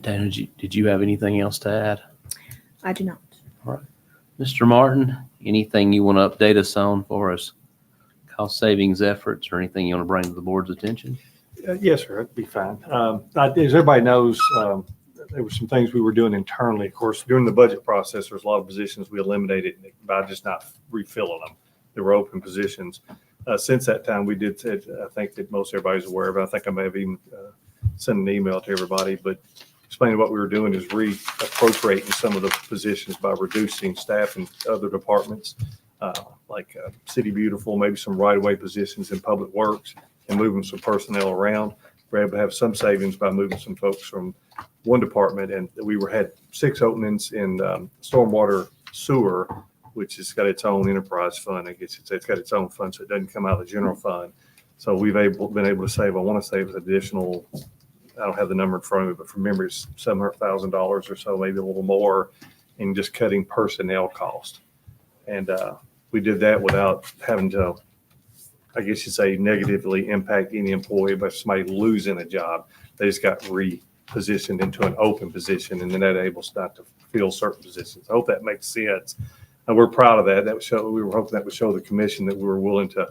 A: Dana, did you have anything else to add?
C: I do not.
A: Mr. Martin, anything you want to update us on for us? Cost savings efforts or anything you want to bring to the board's attention?
F: Yes, sir, it'd be fine. As everybody knows, there were some things we were doing internally. Of course, during the budget process, there's a lot of positions we eliminated by just not refilling them. There were open positions. Since that time, we did, I think that most everybody's aware of it. I think I may have even sent an email to everybody, but explaining what we were doing is reappropriating some of the positions by reducing staff in other departments, like City Beautiful, maybe some right-of-way positions in Public Works, and moving some personnel around. We're able to have some savings by moving some folks from one department, and we had 6 openings in stormwater sewer, which has got its own enterprise fund. I guess it's got its own fund, so it doesn't come out of the general fund. So we've been able to save, I want to say it was additional, I don't have the number in front of me, but from memory, it's $700,000 or so, maybe a little more, in just cutting personnel cost. And we did that without having to, I guess you'd say, negatively impact any employee by somebody losing a job. They just got repositioned into an open position, and then that enables not to fill certain positions. I hope that makes sense. And we're proud of that. We were hoping that would show the commission that we were willing to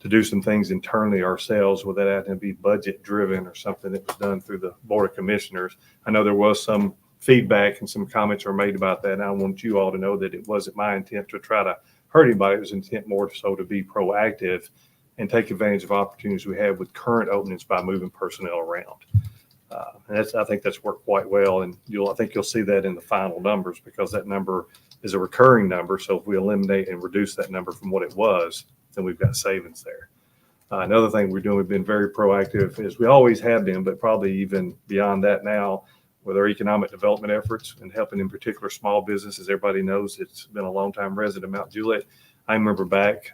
F: do some things internally ourselves without having to be budget driven or something that was done through the Board of Commissioners. I know there was some feedback and some comments are made about that. And I want you all to know that it wasn't my intent to try to hurt anybody. It was intent more so to be proactive and take advantage of opportunities we have with current openings by moving personnel around. And I think that's worked quite well. And I think you'll see that in the final numbers because that number is a recurring number. So if we eliminate and reduce that number from what it was, then we've got savings there. Another thing we're doing, we've been very proactive, as we always have been, but probably even beyond that now with our economic development efforts and helping in particular small businesses. Everybody knows it's been a long time resident of Mount Juliet. I remember back,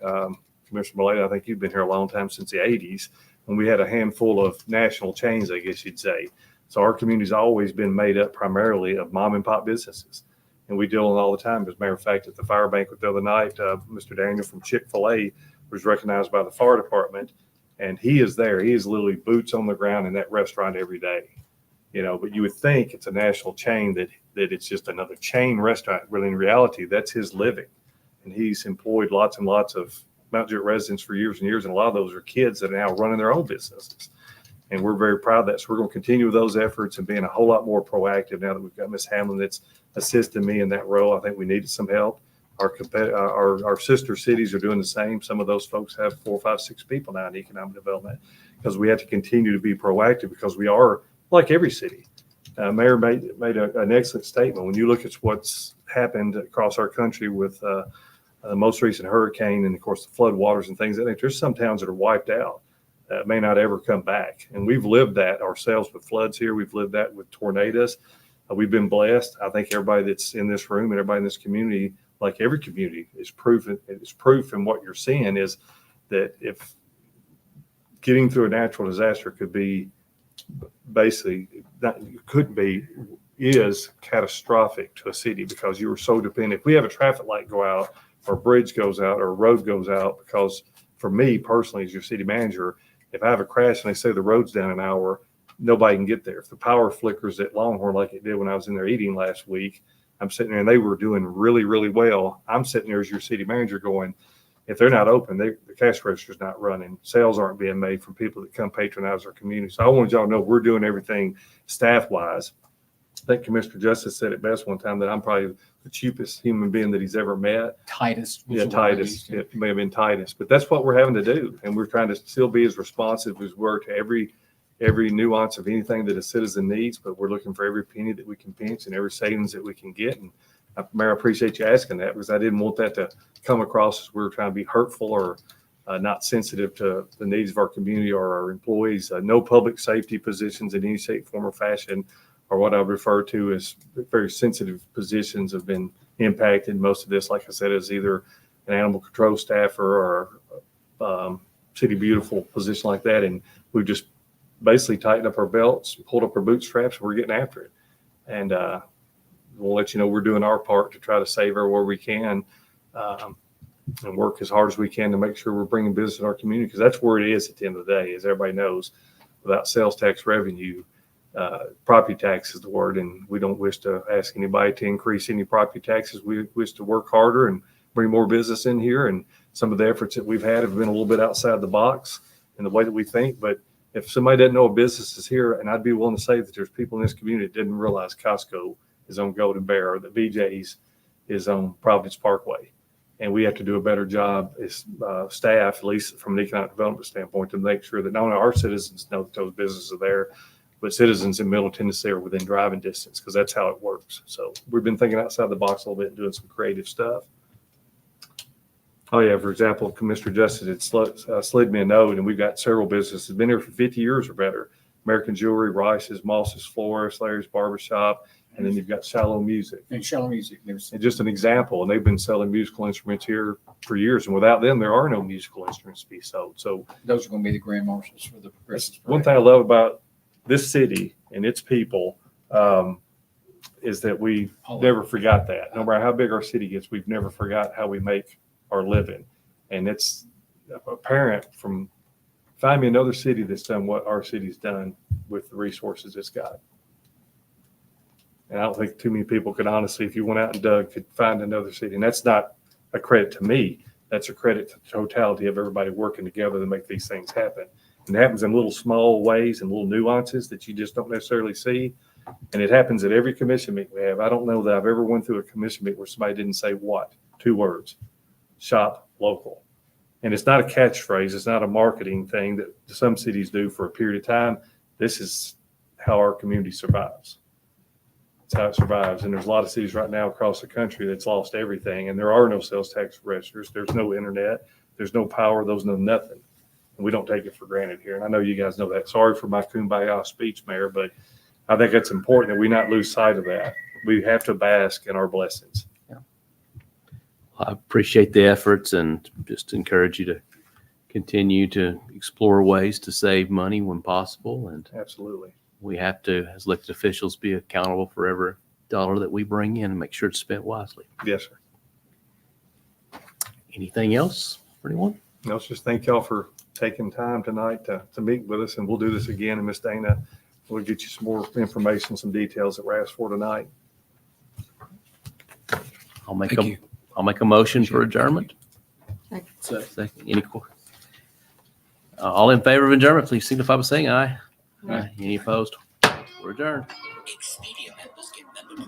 F: Commissioner Maleta, I think you've been here a long time, since the 80s, when we had a handful of national chains, I guess you'd say. So our community's always been made up primarily of mom and pop businesses. And we deal with it all the time. As a matter of fact, at the fire banquet the other night, Mr. Daniel from Chick-fil-A was recognized by the fire department, and he is there. He is literally boots on the ground in that restaurant every day. But you would think it's a national chain, that it's just another chain restaurant. Really, in reality, that's his living. And he's employed lots and lots of Mount Juliet residents for years and years. And a lot of those are kids that are now running their own businesses. And we're very proud of that. So we're going to continue with those efforts and being a whole lot more proactive now that we've got Ms. Hamlin that's assisting me in that role. I think we needed some help. Our sister cities are doing the same. Some of those folks have 4, 5, 6 people now in economic development because we have to continue to be proactive because we are like every city. Mayor made an excellent statement. When you look at what's happened across our country with the most recent hurricane and, of course, the flood waters and things, I think there's some towns that are wiped out that may not ever come back. And we've lived that ourselves with floods here. We've lived that with tornadoes. We've been blessed. I think everybody that's in this room and everybody in this community, like every community, is proof in what you're seeing is that if getting through a natural disaster is catastrophic to a city because you are so dependent. If we have a traffic light go out or a bridge goes out or a road goes out, because for me personally as your city manager, if I have a crash and they say the road's down an hour, nobody can get there. If the power flickers at Longhorn like it did when I was in there eating last week, I'm sitting there and they were doing really, really well. I'm sitting there as your city manager going, if they're not open, the cash register's not running. Sales aren't being made from people that come patronize our community. So I wanted y'all to know we're doing everything staff-wise. I think Commissioner Justice said it best one time that I'm probably the cheapest human being that he's ever met.
E: Titus.
F: Yeah, Titus. It may have been Titus, but that's what we're having to do. And we're trying to still be as responsive as we were to every nuance of anything that a citizen needs, but we're looking for every penny that we can pinch and every savings that we can get. And Mayor, I appreciate you asking that because I didn't want that to come across as we were trying to be hurtful or not sensitive to the needs of our community or our employees. No public safety positions in any shape, form, or fashion, or what I refer to as very sensitive positions, have been impacted. Most of this, like I said, is either an animal control staffer or City Beautiful position like that. And we've just basically tightened up our belts, pulled up our bootstraps, and we're getting after it. And we'll let you know we're doing our part to try to save her where we can and work as hard as we can to make sure we're bringing business in our community, because that's where it is at the end of the day. As everybody knows, without sales tax revenue, property tax is the word, and we don't wish to ask anybody to increase any property taxes. We wish to work harder and bring more business in here, and some of the efforts that we've had have been a little bit outside the box in the way that we think. But if somebody doesn't know a business is here, and I'd be willing to say that there's people in this community that didn't realize Costco is on Golden Bear, or that BJ's is on Providence Parkway. And we have to do a better job as staff, at least from an economic development standpoint, to make sure that not only our citizens know that those businesses are there, but citizens in Middle Tennessee are within driving distance, because that's how it works. So we've been thinking outside the box a little bit and doing some creative stuff. Oh yeah, for example, Commissioner Justice had slid me a note, and we've got several businesses been here for 50 years or better. American Jewelry, Rice's, Moss's Florist, Larry's Barbershop, and then you've got Shallow Music.
E: And Shallow Music.
F: And just an example, and they've been selling musical instruments here for years, and without them, there are no musical instruments to be sold. So
E: those are going to be the grand marshals for the progressive.
F: One thing I love about this city and its people is that we never forgot that. No matter how big our city gets, we've never forgot how we make our living. And it's apparent from, find me another city that's done what our city's done with the resources it's got. And I don't think too many people could honestly, if you went out and dug, could find another city. And that's not a credit to me. That's a credit to the totality of everybody working together to make these things happen. And it happens in little small ways and little nuances that you just don't necessarily see. And it happens at every commission meeting we have. I don't know that I've ever went through a commission meeting where somebody didn't say what? 2 words: shop local. And it's not a catchphrase. It's not a marketing thing that some cities do for a period of time. This is how our community survives. It's how it survives. And there's a lot of cities right now across the country that's lost everything. And there are no sales tax registers. There's no internet. There's no power. There's no nothing. And we don't take it for granted here. And I know you guys know that. Sorry for my kumbaya speech, Mayor, but I think it's important that we not lose sight of that. We have to bask in our blessings.
A: I appreciate the efforts and just encourage you to continue to explore ways to save money when possible. And
F: Absolutely.
A: we have to, as elected officials, be accountable for every dollar that we bring in and make sure it's spent wisely.
F: Yes, sir.
A: Anything else for anyone?
F: No, it's just thank y'all for taking time tonight to meet with us, and we'll do this again. And Miss Dana, we'll get you some more information, some details that were asked for tonight.
A: I'll make a motion for adjournment.
E: So
A: Second, all in favor of adjournment, please signify by saying aye. Aye. Any opposed? We're adjourned.
J: Expedia members get member